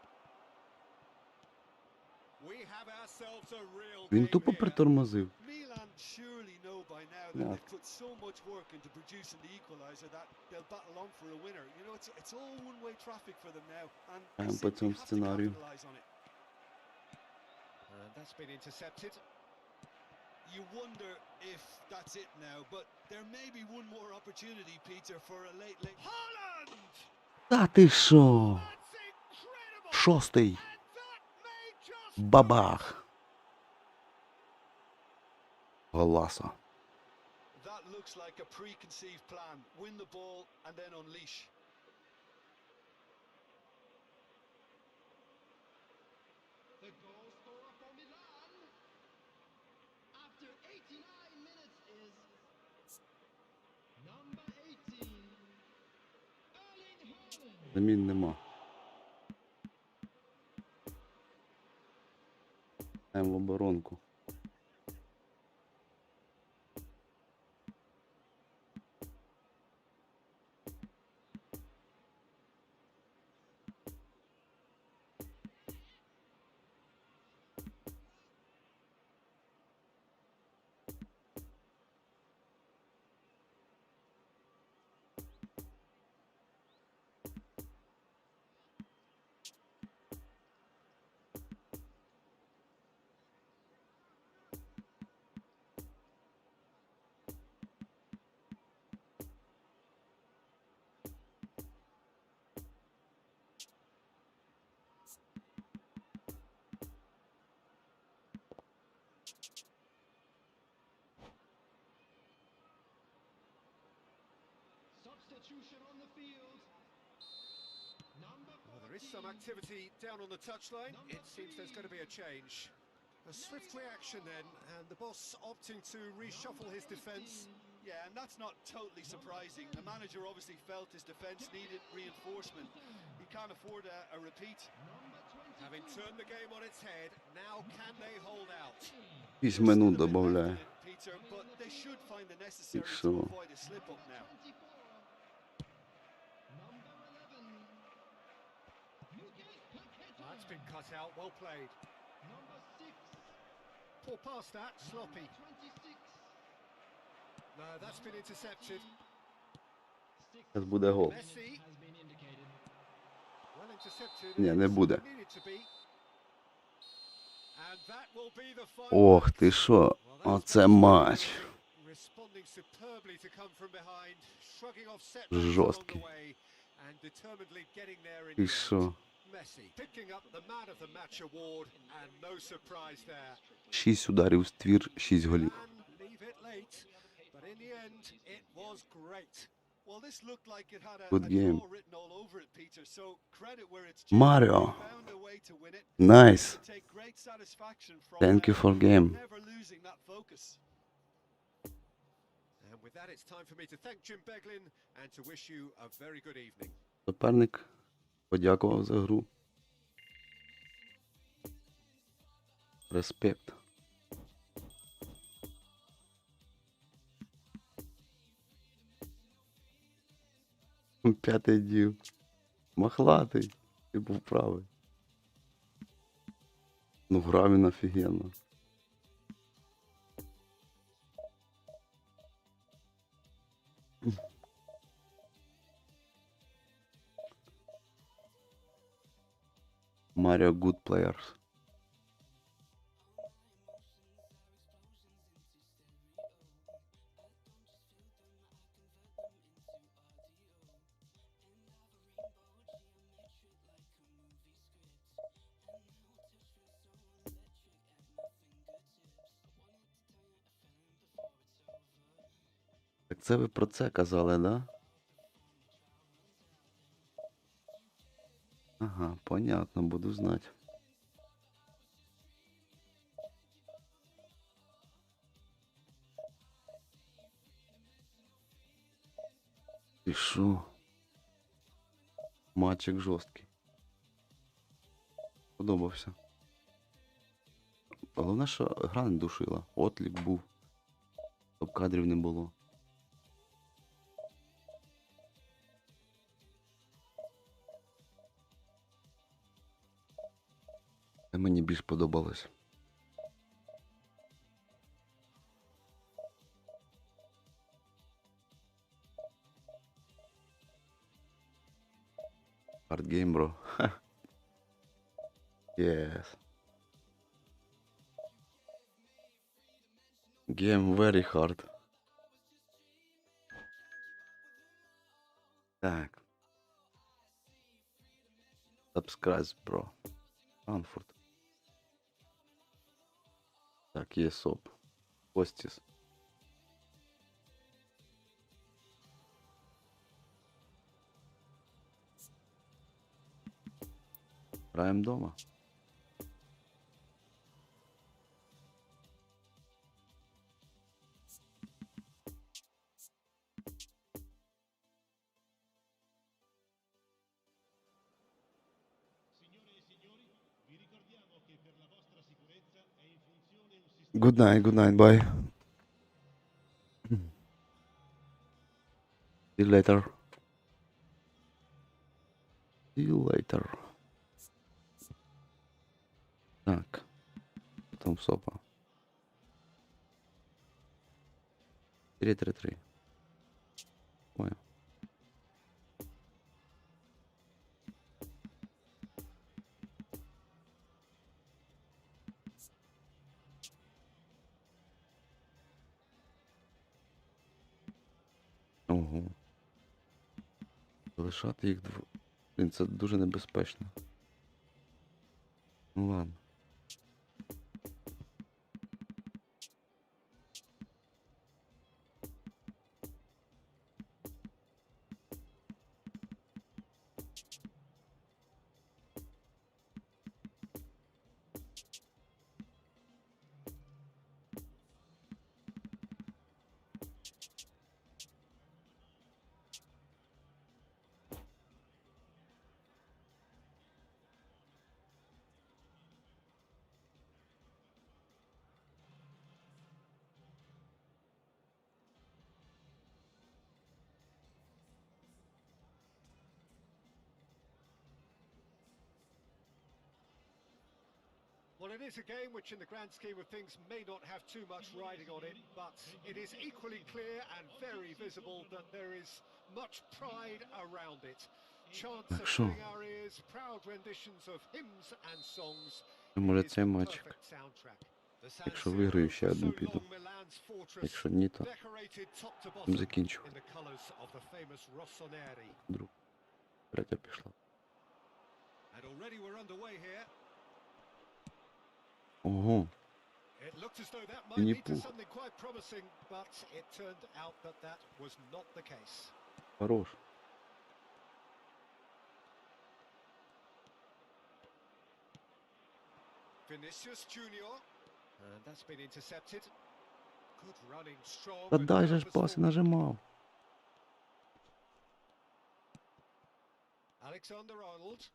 We have ourselves a real Він game тупо here. притормозив. Milan surely know by now that Yeah. they've put so much work into producing the equaliser that they'll battle on for a winner. You know, it's all one-way traffic for them now, and they По simply цьому have to сценарію. capitalise on it. And that's been intercepted. You wonder if that's it now, but there may be one more opportunity, Peter, for a late. Haaland! Та ти що? That's incredible! Шостий. And that may just Бабах. Голаса. That looks like a preconceived plan. Win the ball and then unleash. The goal scorer for Milan after 89 minutes is number 18, Erling Haaland. Замін нема. Граємо в оборонку. substitution on the field. Number Well, there is some 14. activity down on the touchline. It seems there's going to be a change. A swift reaction then, and the boss opting to reshuffle his defence. Yeah, and that's not totally surprising. The manager obviously felt his defence needed reinforcement. He can't afford a repeat. Having turned the game on its head, now can they hold out? 6 There's минут still a bit left добавляю. in it, Peter, but they should find the necessary to Sure. avoid a slip-up now. 24. Number 11. That's been cut out, well played. Number 6. Poor pass that, sloppy. 26. No, that's been intercepted. Зараз буде гол. Messi, Has been indicated. well intercepted. Ні, не It's буде. where it needed to be. And that will be the final Ох act. ти що, Well, that's оце Messi матч. responding superbly to come from behind, shrugging off setbacks along Жорсткий. the way, and determinedly getting there in Ти the end. що, Messi picking up the man of the match award, and no surprise there. 6 ударів в ствір, 6 голів. And leave it late, but in the end, it was great. Well, this looked like it had a Good game. draw written all over it, Peter, so credit where it's due. Mario. They found a way to win it. Nice. They take great satisfaction from Thank you for game. never losing that focus. And with that, it's time for me to thank Jim Beglin and to wish you a very good evening. Суперник подякував за гру. Респект. П'ятий дів. Махлатий. Ти був правий. Ну, грав він офігенно. Mario good players. Так це ви про це казали, да? Ага, понятно, буду знати. І шо? Матчик жорсткий. Подобався. Головне, що гра не душила. Отлік був. Щоб кадрів не було. Це мені більш подобалось. Hard game, bro. Yes. Game very hard. Так. Subscribe, bro. Франкфурт. Так, є соп. Костіс. Граємо дома. Signore e signori, vi ricordiamo che per la vostra sicurezza è in funzione un sistema Good night, bye. See you later. See you later. Так. Потом сопа. 3-3-3. Понял. Ого. Залишати їх дво... Блін, це дуже небезпечно. Ну ладно. Well, it is a game which, in the grand scheme of things, may not have too much riding on it, but it is equally clear and very visible that there is much pride around it. Chants Так are що? filling our ears, proud renditions of hymns and songs. Може It is цей the матчик. perfect soundtrack. The San Якщо Siro, виграю, ще for одну so піду. long Milan's fortress, Якщо ні, то decorated top to будемо bottom in закінчувати. the colours of the famous Rossoneri. Друг. Третя пішла. And already we're underway here. Ого. It looked as though that might Мені lead to пух. something quite promising, but it turned out that that was not the case. Хорош. Vinicius Junior, and that's been intercepted. Good running, strong. Та and дай же ж purposeful. пас, нажимав. Alexander Arnold.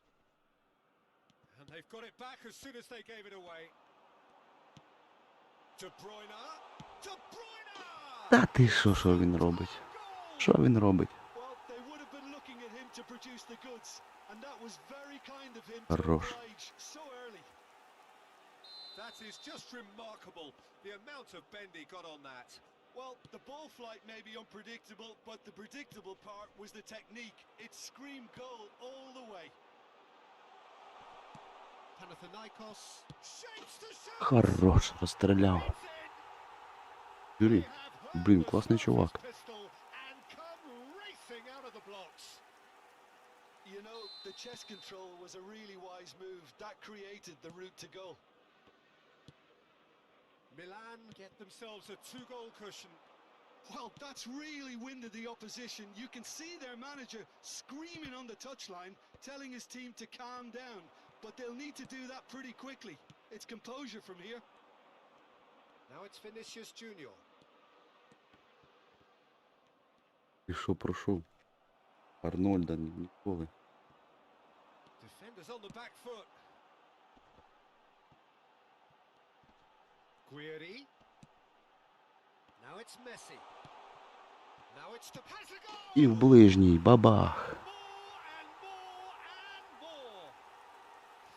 And they've got it back as soon as they gave it away. De Bruyne. De Bruyne! Та ти що він робить? Що він робить? Well, they would have been looking at him to produce the goods, and that was very kind of him to Хорош. oblige so early. That is just remarkable, the amount of bend he got on that. Well, the ball flight may be unpredictable, but the predictable part was the technique. It screamed goal all the way. Panathinaikos shapes to shoot. Хорош, розстріляв. It's in. Юрій, They have heard блін, the класний sound of чувак. his pistol and come racing out of the blocks. You know, the chest control was a really wise move. That created the route to goal. Milan get themselves a 2-goal cushion. Well, that's really winded the opposition. You can see their manager screaming on the touchline, telling his team to calm down. But they'll need to do that pretty quickly. It's composure from here. Now it's Vinicius Junior. Пішов, прошу. Арнольда ніколи. Defenders on the back foot. Guiri. Now it's Messi. Now it's to pass a goal. І в ближній, бабах. More and more and more.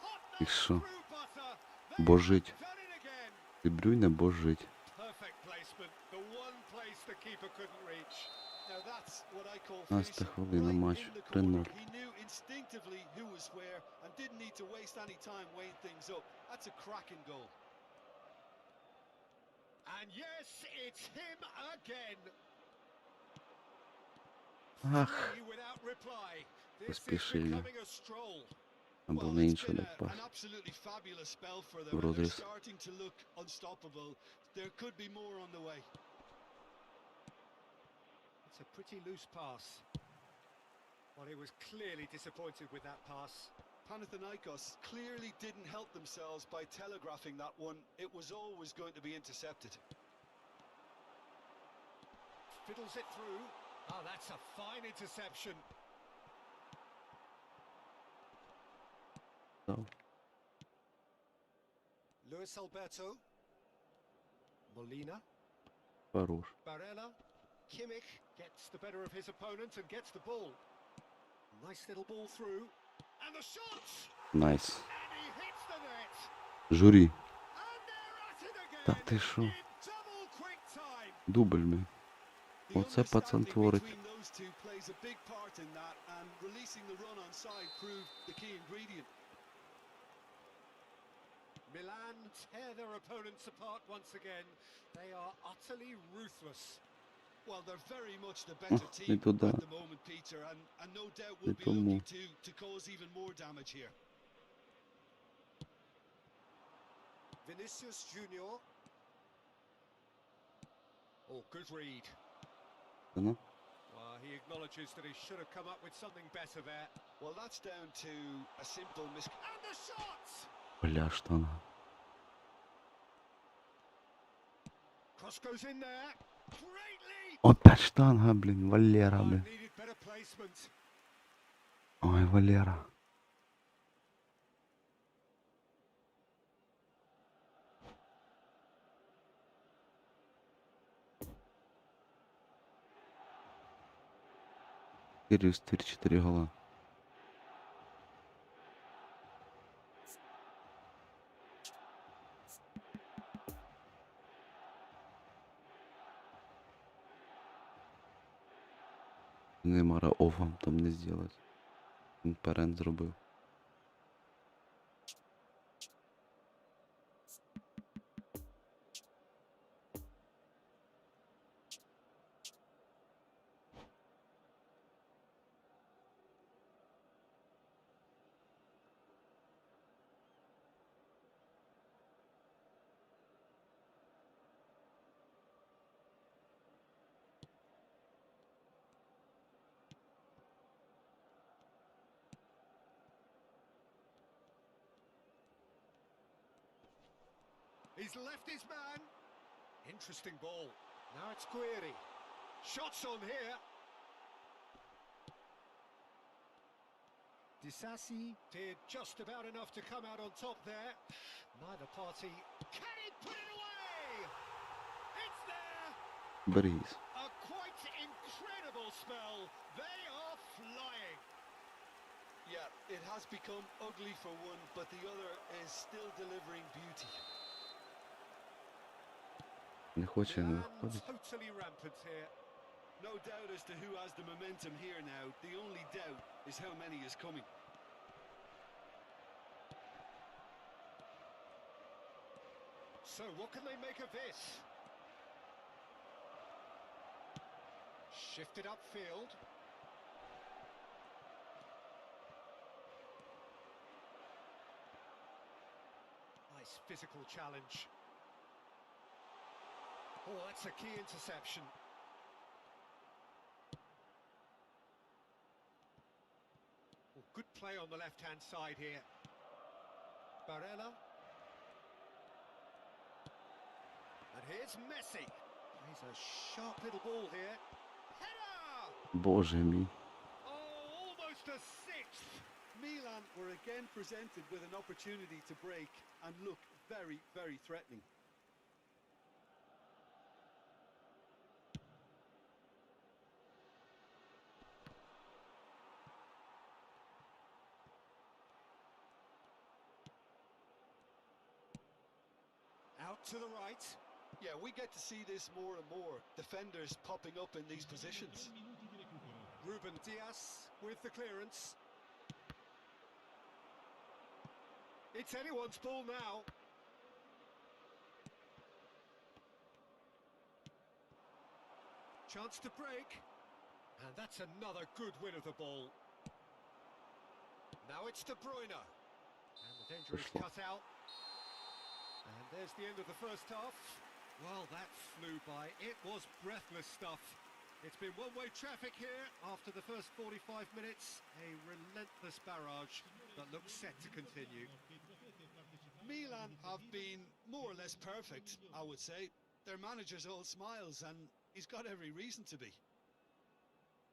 Hot І knife що? through butter. They Божить. have done it again. Де Брюйне божить. Perfect placement. The one place the keeper couldn't reach. Now that's what I call 15 finishing. хвилина Right матч, in the 3-0. corner. He knew instinctively who was where and didn't need to waste any time weighing things up. That's a cracking goal. And yes, it's him again. Ах, Three without reply. This is поспішили. becoming a stroll. Або Well, на it's інший been дав пас. an absolutely fabulous spell for them. В And they're розріз. starting to look unstoppable. There could be more on the way. It's a pretty loose pass. Well, he was clearly disappointed with that pass. Panathinaikos clearly didn't help themselves by telegraphing that one. It was always going to be intercepted. Fiddles it through. Oh, that's a fine interception. Дав. Luis Alberto. Molina. Хорош. Barella. Kimmich gets the better of his opponent and gets the ball. Nice little ball through. And the shot! Найс. And he hits the net. Журі. And they're at it again. Та ти що? In double quick time. Дубль, блін. The Оце пацан understanding творить. between those two plays a big part in that, and releasing the run on side proved the key ingredient. Milan tear their opponents apart once again. They are utterly ruthless. Well, they're very much the better не team туди. at the moment, Peter, and no doubt will Не be тому. looking to cause even more damage here. Vinicius Junior. Oh, good read. Та ну. Well, he acknowledges that he should have come up with something better there. Well, that's down to a simple mis... And the shots! Бля, штанга. Cross goes in there. Greatly! Опять штанга, блін. Валера, Oh, блін. needed better placement. Ой, Валера. Четыре гола. Неймара офом там не зробити. Він перен зробив. He's left his man. Interesting ball. Now it's Guiri. Shots on here. Disasi did just about enough to come out on top there. Neither party. Can he put it away? It's there. Бріз. A quite incredible spell. They are flying. Yeah, it has become ugly for one, but the other is still delivering beauty. Не хоче не Milan виходить. totally rampant here. No doubt as to who has the momentum here now. The only doubt is how many is coming. So what can they make of this? Shifted upfield. Nice physical challenge. Oh, that's a key interception. Oh, good play on the left-hand side here. Barella. And here's Messi. He's a sharp little ball here. Header! Боже мій. Oh, almost a sixth. Milan were again presented with an opportunity to break and look very, very threatening. Out to the right. Yeah, we get to see this more and more. Defenders popping up in these positions. Ruben Diaz with the clearance. It's anyone's ball now. Chance to break. And that's another good win of the ball. Now it's De Bruyne. And the danger is cut out. And there's the end of the first half. Well, that flew by. It was breathless stuff. It's been one-way traffic here after the first 45 minutes. A relentless barrage that looks set to continue. Milan have been more or less perfect, I would say. Their manager's all smiles and he's got every reason to be.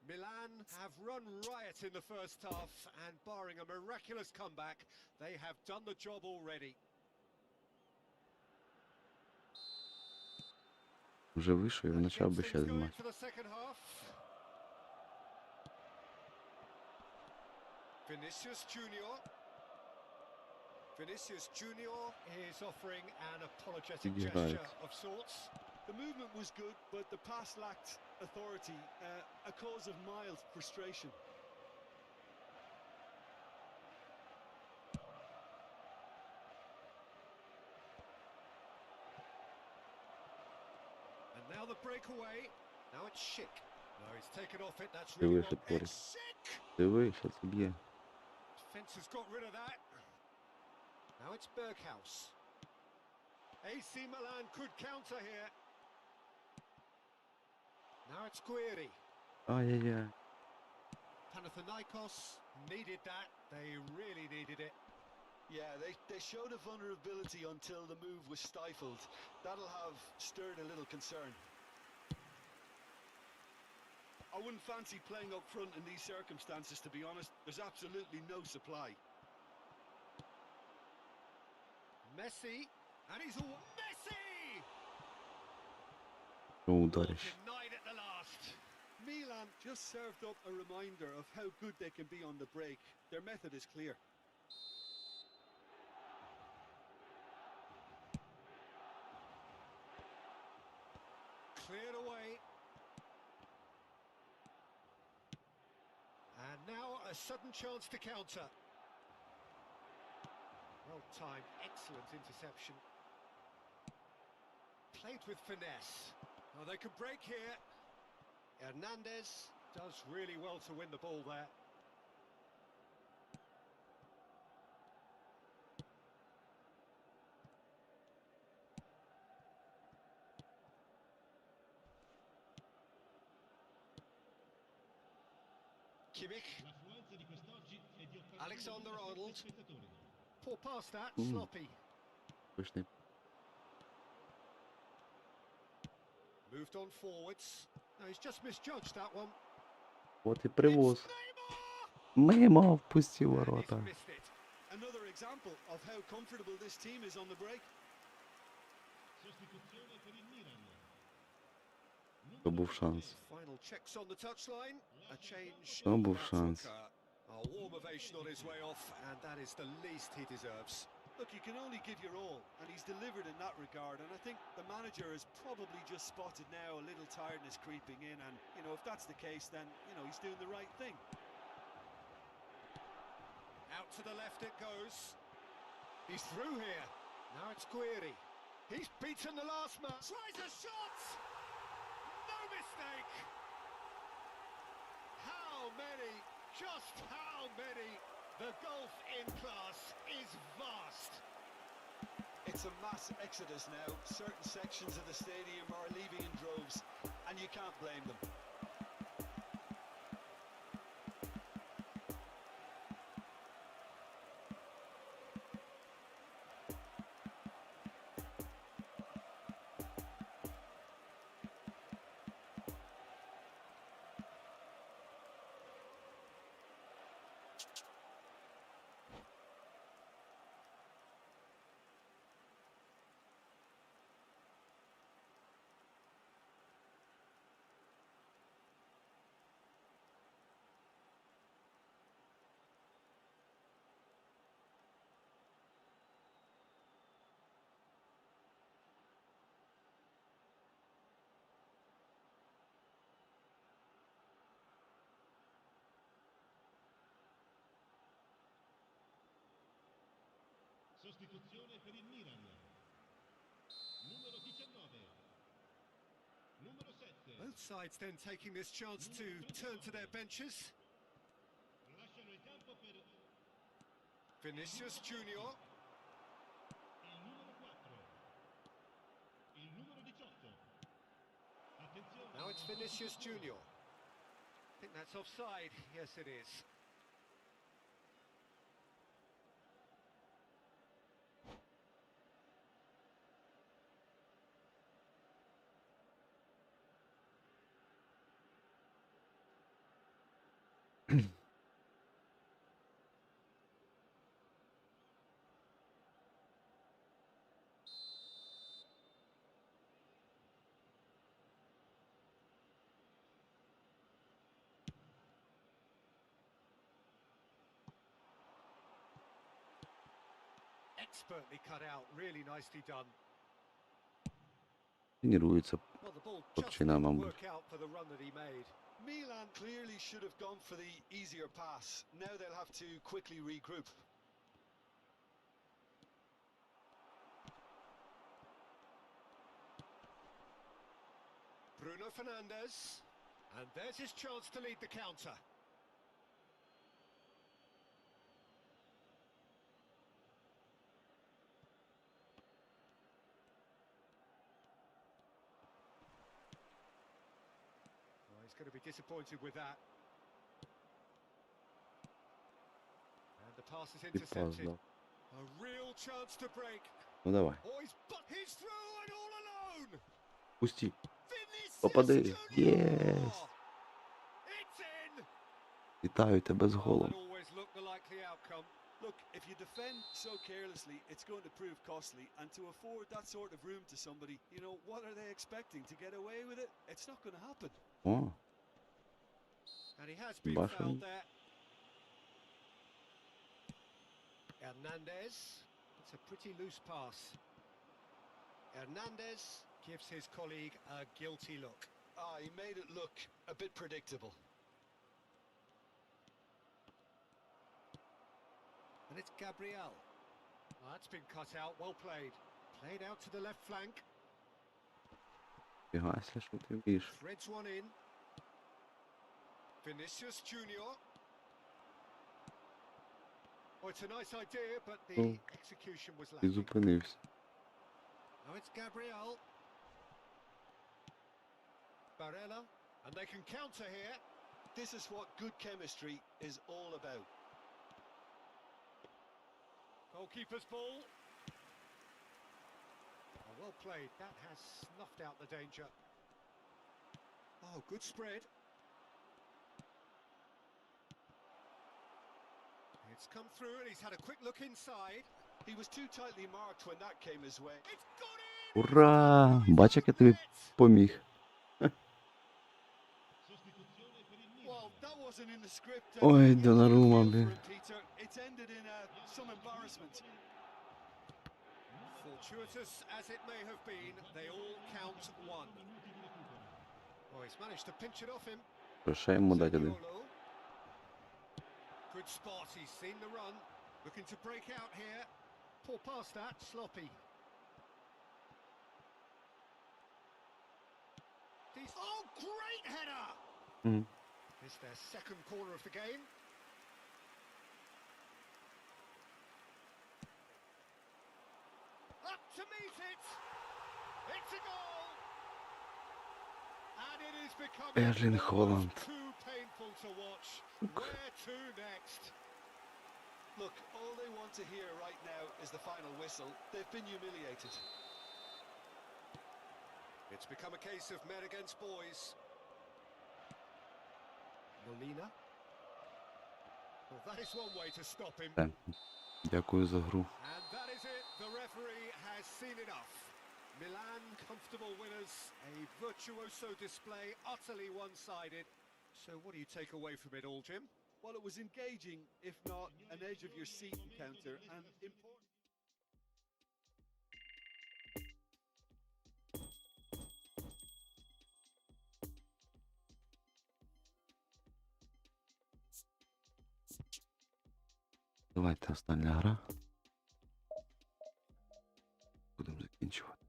Milan have run riot in the first half, and barring a miraculous comeback, they have done the job already. Вже вийшов і That почав gets би things ще going матч. for the second half. Vinicius Junior. Vinicius Junior is offering an apologetic Играет. gesture of sorts. The movement was good, but the pass lacked authority, a cause of mild frustration. And now the breakaway. Now it's Schick. No, he's taken off it. That's Ти really вийшов, well. Порі. It's Schick. Диви, що це б'є. Defence has got rid of that. Now it's Berghaus. AC Milan could counter here. Now it's Guiri. Ай-яй-яй. Panathinaikos needed that. They really needed it. Yeah, they showed a vulnerability until the move was stifled. That'll have stirred a little concern. I wouldn't fancy playing up front in these circumstances, to be honest. There's absolutely no supply. Messi. And he's all... Messi! Що удариш? Denied at the last. Milan just served up a reminder of how good they can be on the break. Their method is clear. Cleared away. a sudden chance to counter. Well timed, excellent interception. Played with finesse. Oh, they could break here. Hernandez does really well to win the ball there. Kimmich. L'affluenza di quest'oggi è di 81.000 Alexander-Arnold. spettatori. Poor pass that, Mm. sloppy. Пишний. Moved on forwards. No, he's just misjudged that one. От і привоз. It's Neymar! Мимо впустив And he's ворота. missed it. Another example of how comfortable this team is on the break. Sostituzione per il Milan. То був шанс. Final checks on the touchline. A change. То був about to шанс. occur. A warm ovation on his way off, and that is the least he deserves. Look, you can only give your all, and he's delivered in that regard. And I think the manager has probably just spotted now a little tiredness creeping in. And, you know, if that's the case, then, you know, he's doing the right thing. Out to the left it goes. He's through here. Now it's Guiri. He's beaten the last man. Tries a shot! No mistake! How many? Just how many? The gulf in class is vast. It's a mass exodus now. Certain sections of the stadium are leaving in droves, and you can't blame them. Sostituzione per il Milan. Numero 19. Numero 7. Both sides then taking this chance to turn to their benches. Lasciano il campo per Vinicius Junior. il numero 4. Il numero 18. Attenzione. Now it's Vinicius Junior. I think that's offside. Yes, it is. Expertly cut out, really nicely done. Тренується Well, the ball just Хлопчина, didn't мабуть. work out for the run that he made. Milan clearly should have gone for the easier pass. Now they'll have to quickly regroup. Bruno Fernandes. And there's his chance to lead the counter. Oh, he's going to be disappointed with that. And the pass is І пас intercepted. дав. A real chance to break. Ну давай. Oh, he's through and all alone. Пусти. Vinicius Попади. Junior! Єс. It's in. Вітаю тебе з Oh, голом. that always looked the likely outcome. Look, if you defend so carelessly, it's going to prove costly. And to afford that sort of room to somebody, you know, what are they expecting? To get away with it? It's not going to happen. О, And he has been Basham. fouled there. Hernandez. It's a pretty loose pass. Hernandez gives his colleague a guilty look. Ah, he made it look a bit predictable. And it's Gabriel. Oh, that's been cut out. Well played. Played out to the left flank. Фігася, що ти вмієш. Threads one in. Vinicius Junior. Oh, it's a nice idea, but the Oh. execution was Ти lacking. зупинився. Now it's Gabriel. Barella. And they can counter here. This is what good chemistry is all about. Goalkeeper's ball. Oh, well played. That has snuffed out the danger. Oh, good spread. It's come through and he's had a quick look inside. He was too tightly marked when that came his way. It's got in! Ура! Бач, як я тобі поміг. Well, that wasn't in the script. Ой, You Донарума, feel блін. for him, Peter. It's ended in some embarrassment. Fortuitous as it may have been, they all count one. Oh, he's managed to pinch it off him. Що ще йому дати один? Zaniolo. Good spot, he's seen the run. Looking to break out here. Poor pass that, sloppy. Oh, great header! Мгм. It's their second corner of the game. Up to meet it! It's a goal! And it is becoming Erling Haaland. almost too painful to watch. Where to next? Look, all they want to hear right now is the final whistle. They've been humiliated. It's become a case of men against boys. Molina. Well, that is one way to stop him. Все. Дякую за гру. And that is it. The referee has seen enough. Milan comfortable winners. A virtuoso display, utterly one-sided. So what do you take away from it all, Jim? Well, it was engaging, if not an edge of your seat encounter, and important. Давайте остання гра. Будемо закінчувати.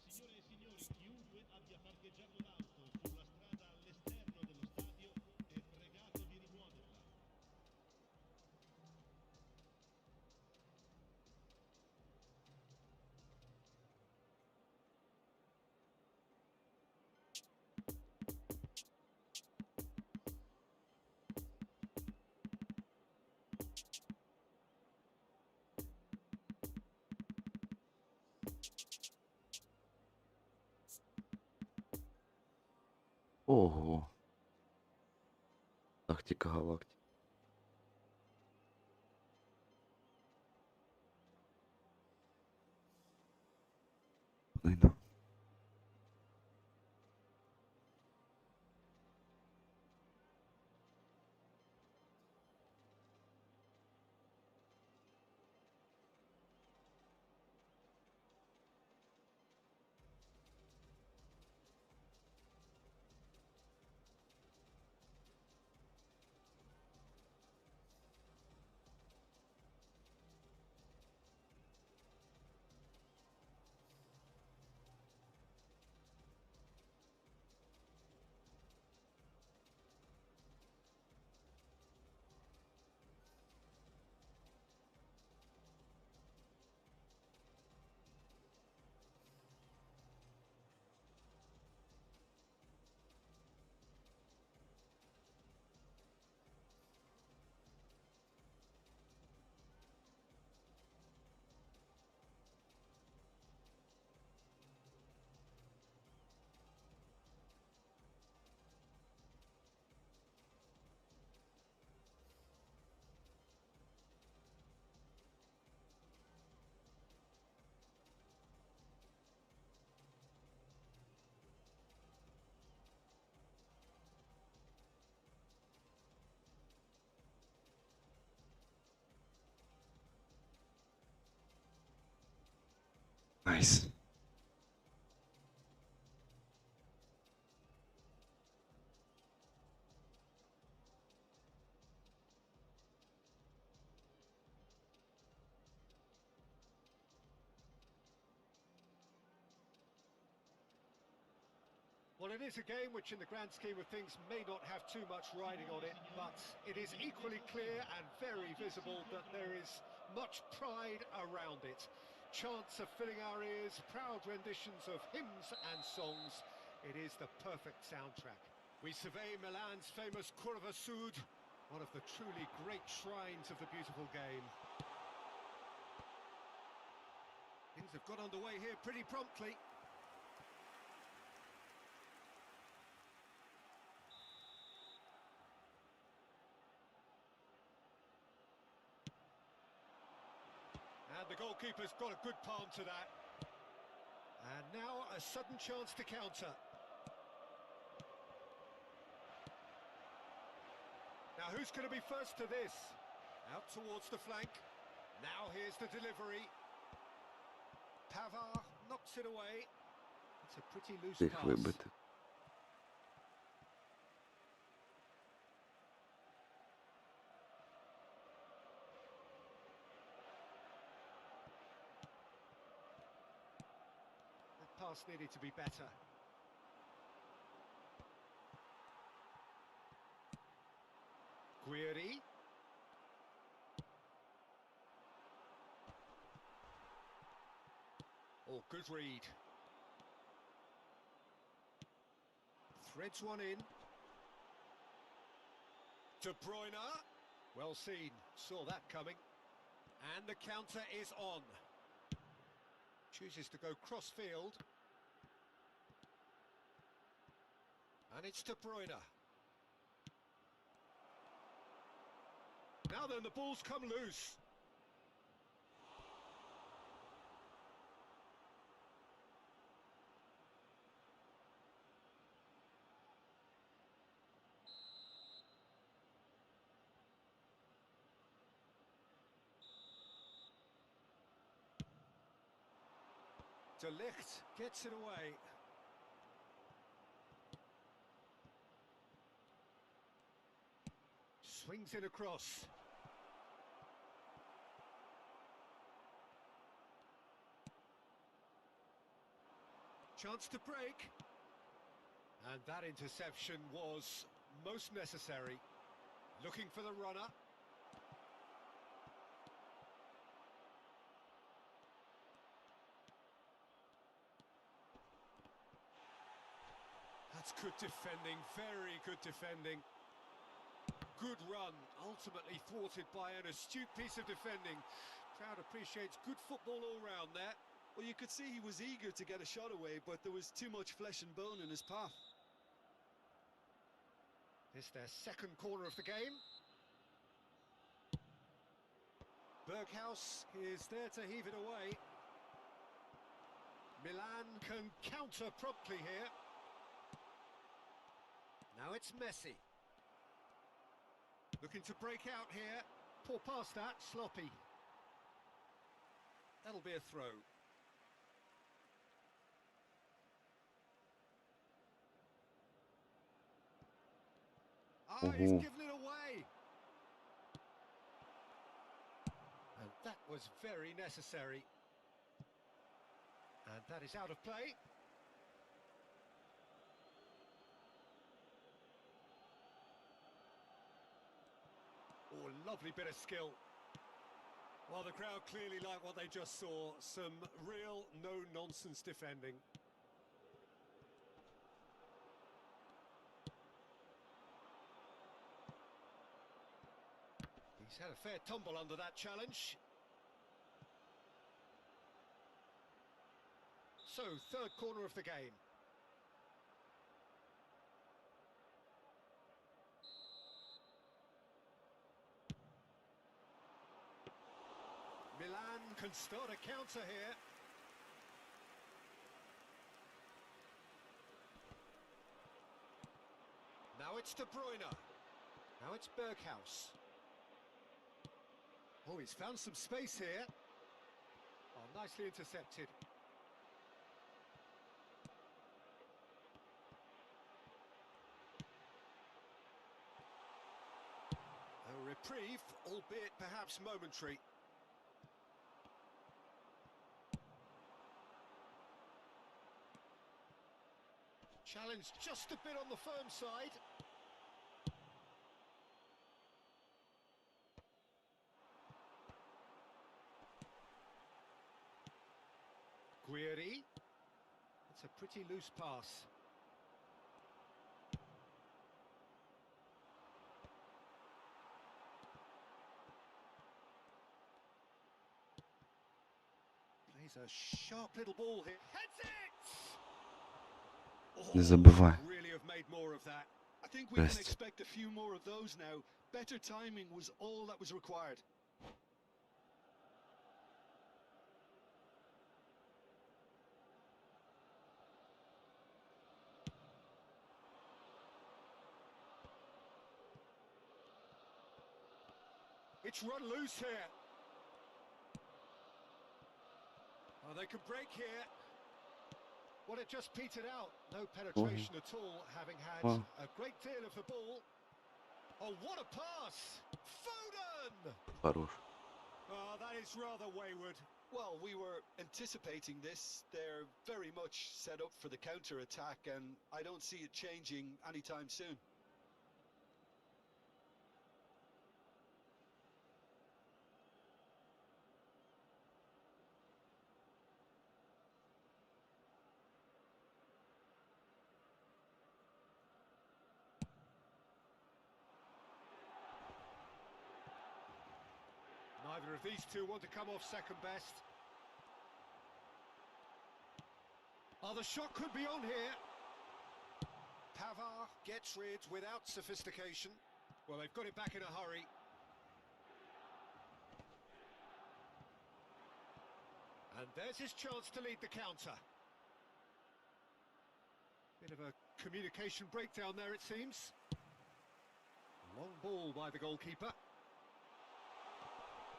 Signore e signori, chiunque abbia parcheggiato l'auto sulla strada all'esterno dello stadio è pregato di rimuoverla. Ого. Тактика галактики. Найду. Найс. Well, it is a game which in the grand scheme of things may not have too much riding on it, but it is equally clear and very visible that there is much pride around it. Chants are filling our ears, proud renditions of hymns and songs. It is the perfect soundtrack. We survey Milan's famous Curva Sud, one of the truly great shrines of the beautiful game. Things have got underway here pretty promptly. And the goalkeeper's got a good palm to that. And now a sudden chance to counter. Now who's going to be first to this? Out towards the flank. Now here's the delivery. Pavard knocks it away. It's a pretty loose Їх pass. вибити. That pass needed to be better. Guiri. Oh, good read. Threads one in. De Bruyne. Well seen. Saw that coming. And the counter is on. Chooses to go cross-field. And it's De Bruyne. Now then, the ball's come loose. De Ligt gets it away. Swings it across. Chance to break. And that interception was most necessary. Looking for the runner. That's good defending, very good defending. Good run, ultimately thwarted by an astute piece of defending. Crowd appreciates good football all round there. Well, you could see he was eager to get a shot away, but there was too much flesh and bone in his path. It's their second corner of the game. Berghaus is there to heave it away. Milan can counter promptly here. Now it's Messi. Looking to break out here. Poor pass that, sloppy. That'll be a throw. Ah, he's Mhm. given it away. And that was very necessary. And that is out of play. Oh, lovely bit of skill. Well, the crowd clearly like what they just saw. Some real no-nonsense defending. He's had a fair tumble under that challenge. So, third corner of the game. Milan can start a counter here. Now it's De Bruyne. Now it's Berghaus. Oh, he's found some space here. Oh, nicely intercepted. reprieve, albeit perhaps momentary. Challenge just a bit on the firm side. Guiri. It's a pretty loose pass. Plays a sharp little ball here. Heads it! Не забывай. Really have made more of that. I think we can Best. expect a few more of those now. Better timing was all that was required. It's run loose here. Oh, they could break here. Well, it just petered out. No penetration at all, having had Wow. a great deal of the ball. Oh, what a pass! Foden! Хорош. Oh, that is rather wayward. Well, we were anticipating this. They're very much set up for the counter-attack, and I don't see it changing anytime soon. Neither of these two want to come off second best. Oh, the shot could be on here. Pavard gets rid without sophistication. Well, they've got it back in a hurry. And there's his chance to lead the counter. Bit of a communication breakdown there, it seems. Long ball by the goalkeeper.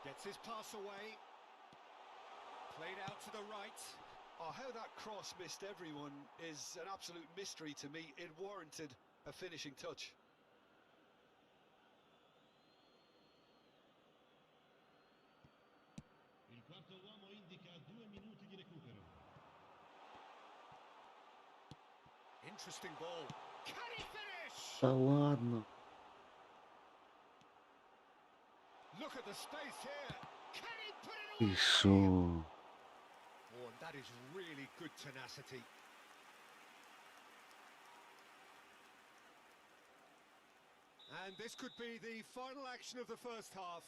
Gets his pass away. Played out to the right. Oh, how that cross missed everyone is an absolute mystery to me. It warranted a finishing touch. Il quarto uomo indica 2 minuti di recupero. Interesting ball. Can he finish? Да ладно. Look at the space here. Can he put it Ты away? шо? Oh, and that is really good tenacity. And this could be the final action of the first half.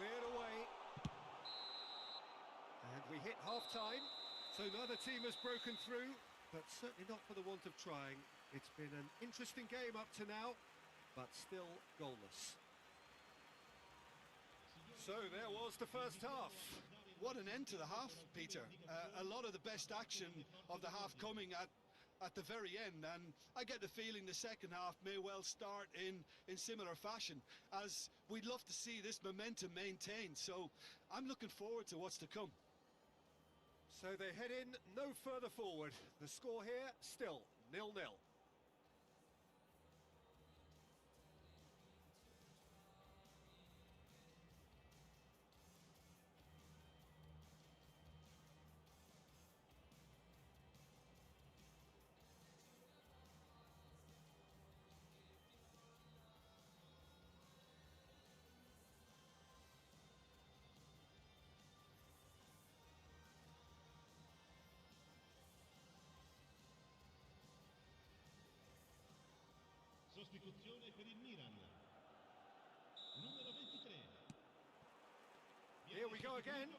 Cleared away. And we hit half-time. So neither team has broken through, but certainly not for the want of trying. It's been an interesting game up to now, but still goalless. So there was the first half. What an end to the half, Peter. A lot of the best action of the half coming at the very end, and I get the feeling the second half may well start in similar fashion, as we'd love to see this momentum maintained. So I'm looking forward to what's to come. So they head in no further forward. The score here still 0-0. Sostituzione per il Milan. Numero 23. Here we go again.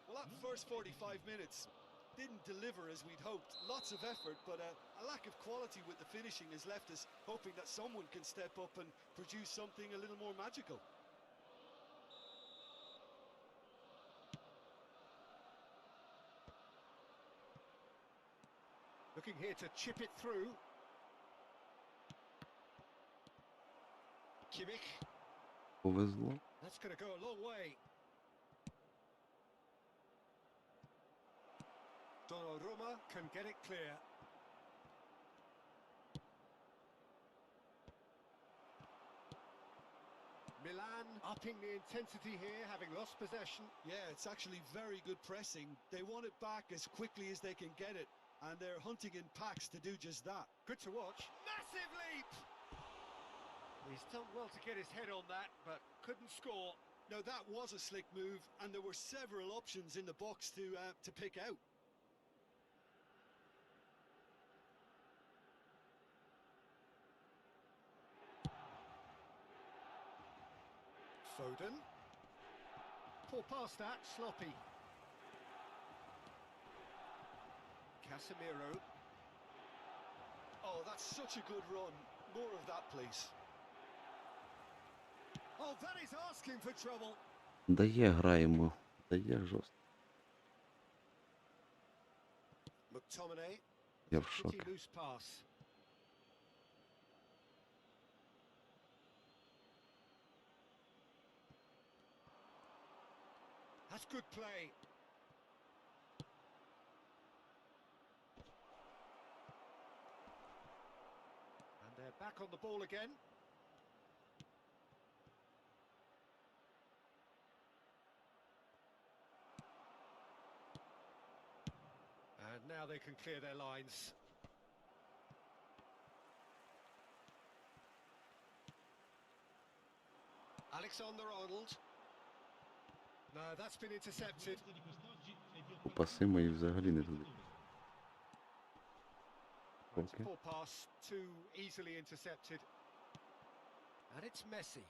Well, that first 45 minutes didn't deliver as we'd hoped. Lots of effort, but a lack of quality with the finishing has left us hoping that someone can step up and produce something a little more magical. Looking here to chip it through. Kimmich. Повезло. That's going to go a long way. Donnarumma can get it clear. Milan upping the intensity here, having lost possession. Yeah, it's actually very good pressing. They want it back as quickly as they can get it, and they're hunting in packs to do just that. Good to watch. Massive leap! He's done well to get his head on that, but couldn't score. Now that was a slick move, and there were several options in the box to pick out. Foden. Poor pass that, sloppy. Casemiro. Oh, that's such a good run. More of that, please. Oh, that is asking for trouble. Дає граємо. Дає жорстко. McTominay. Я в Pretty шокі. loose pass. That's good play. And they're back on the ball again. And now they can clear their lines. Alexander-Arnold. No, that's been intercepted. Паси мої взагалі не туди. It's a Okay. poor pass, too easily intercepted. And it's Messi.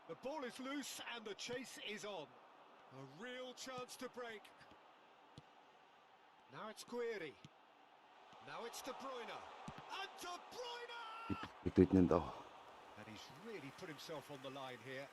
The ball is loose and the chase is on. A real chance to break. Now it's Guiri. Now it's De Bruyne. And De Bruyne! І підкрутить не дав. And he's really put himself on the line here.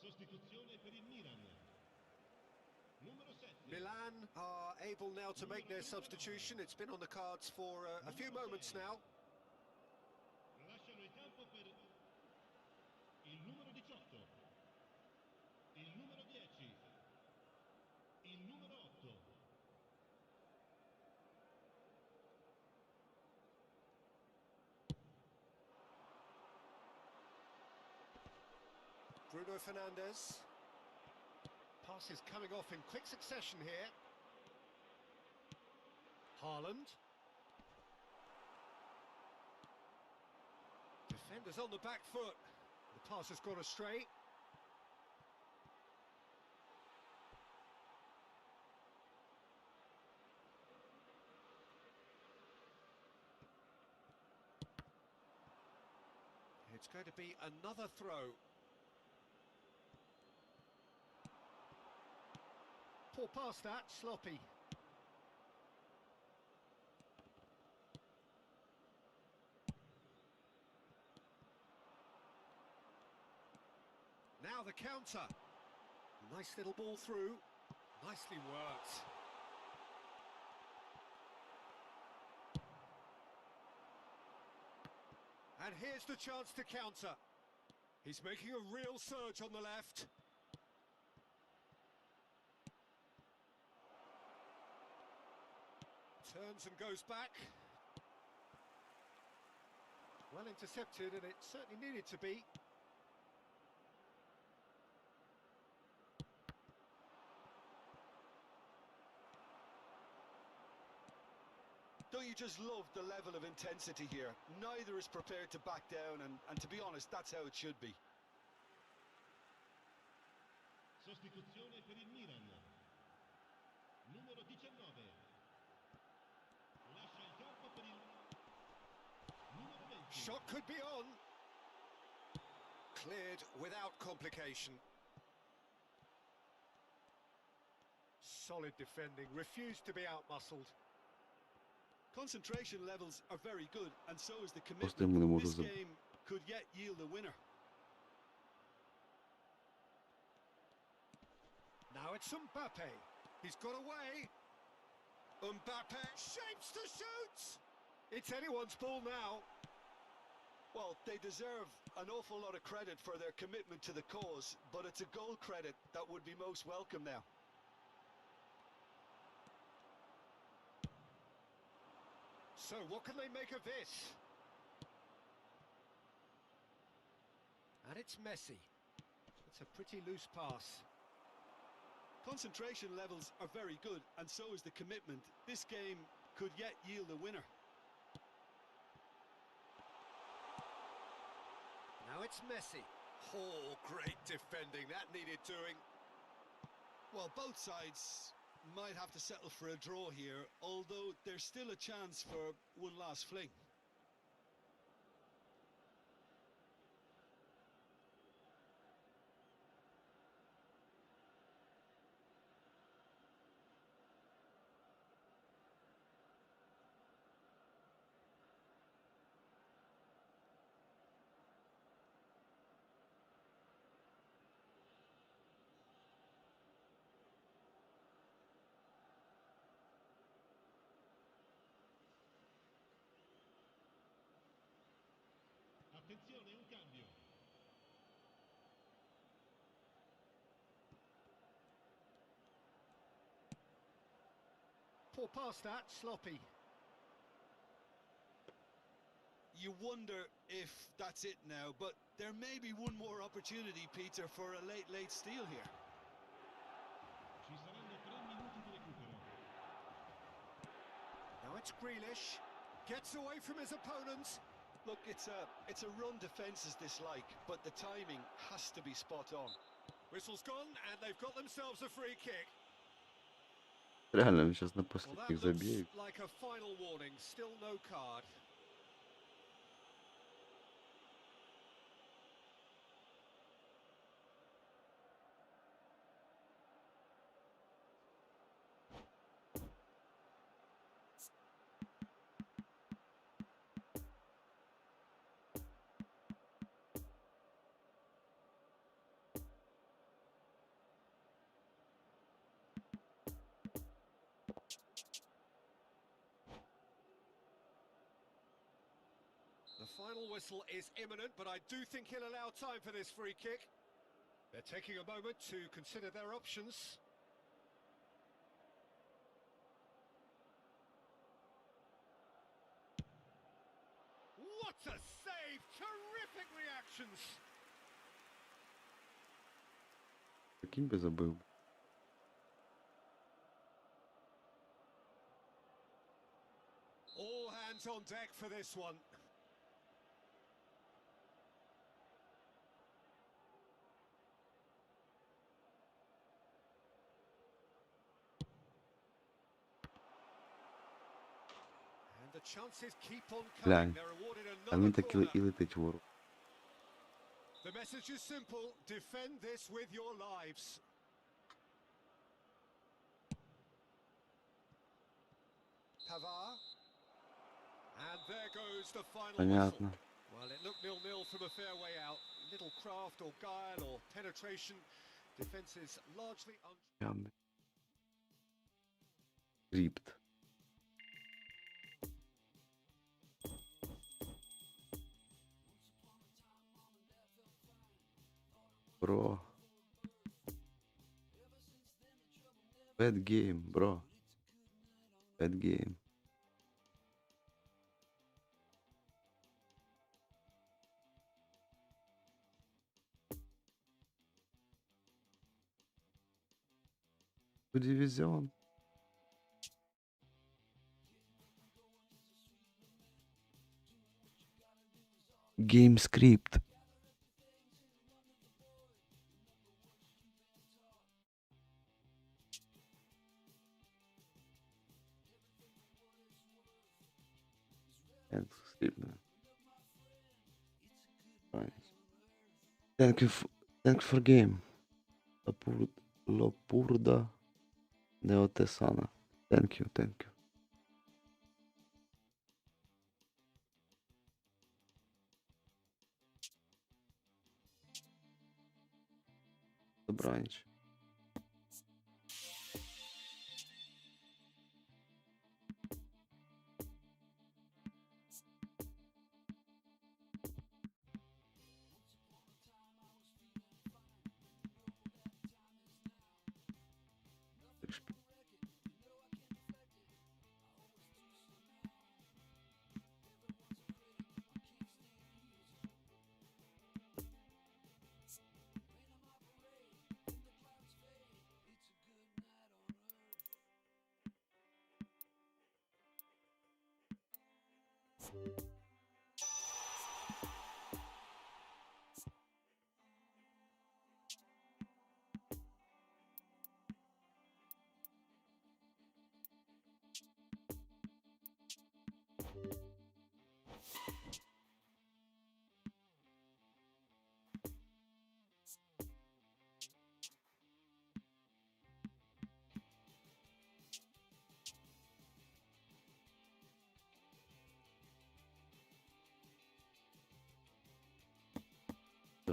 Sostituzione per il Milan. Numero 7. Milan are able now to make their substitution. It's been on the cards for a few moments now. Lasciano il campo per il numero 18. Il numero 10. Il numero 8. Bruno Fernandes. Pass is coming off in quick succession here. Haaland. Defenders on the back foot. The pass has gone astray. It's going to be another throw. Poor pass that, sloppy. Now the counter. Nice little ball through. Nicely worked. And here's the chance to counter. He's making a real surge on the left. Turns and goes back. Well intercepted, and it certainly needed to be. Don't you just love the level of intensity here? Neither is prepared to back down, and to be honest, that's how it should be. Sostituzione per il Milan. Numero 19. Lascia il campo per il numero 20. Shot could be on. Cleared without complication. Solid defending, refused to be outmuscled. Concentration levels are very good, and so is the Просто йому не commitment. можу This забити. game could yet yield a winner. Now it's Mbappe. He's got away. Mbappe shapes to shoot. It's anyone's ball now. Well, they deserve an awful lot of credit for their commitment to the cause, but it's a goal credit that would be most welcome now. So what can they make of this? And it's Messi. It's a pretty loose pass. Concentration levels are very good, and so is the commitment. This game could yet yield a winner. Now it's Messi. Oh, great defending. That needed doing. Well, both sides might have to settle for a draw here, although there's still a chance for one last fling. Attenzione, un cambio. Poor pass that, sloppy. You wonder if that's it now, but there may be one more opportunity, Peter, for a late steal here. Ci saranno 3 minuti di recupero. Now it's Grealish. Gets away from his opponents. Look, it's a run defence is dislike, but the timing has to be spot on. Whistle's gone, and they've got themselves a free kick. Реально, він зараз на Well, that последніх looks заб'є. like a final warning. Still no card. The final whistle is imminent, but I do think he'll allow time for this free kick. They're taking a moment to consider their options. What a save! Terrific reactions! Прикинь би забив. All hands on deck for this one. And the chances keep on coming. Глянь. They're awarded А він another так corner. і летить ворог. The message is simple. Defend this with your lives. Pavard. And there goes the final Понятно. whistle. Well, it looked 0-0 from a fair way out. Little craft or guile or penetration. Defence is largely Ямби. Крипт. Бро. Bad game, bro. Bad game. Дивізіон. Геймскрипт. Геймскрипт. Thank you for game. Лопурда Неотесана. Thank you. Добраніч.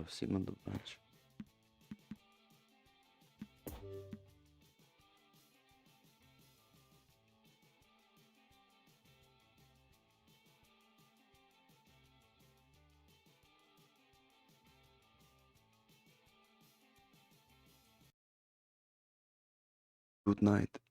Всім на добраніч. Good night.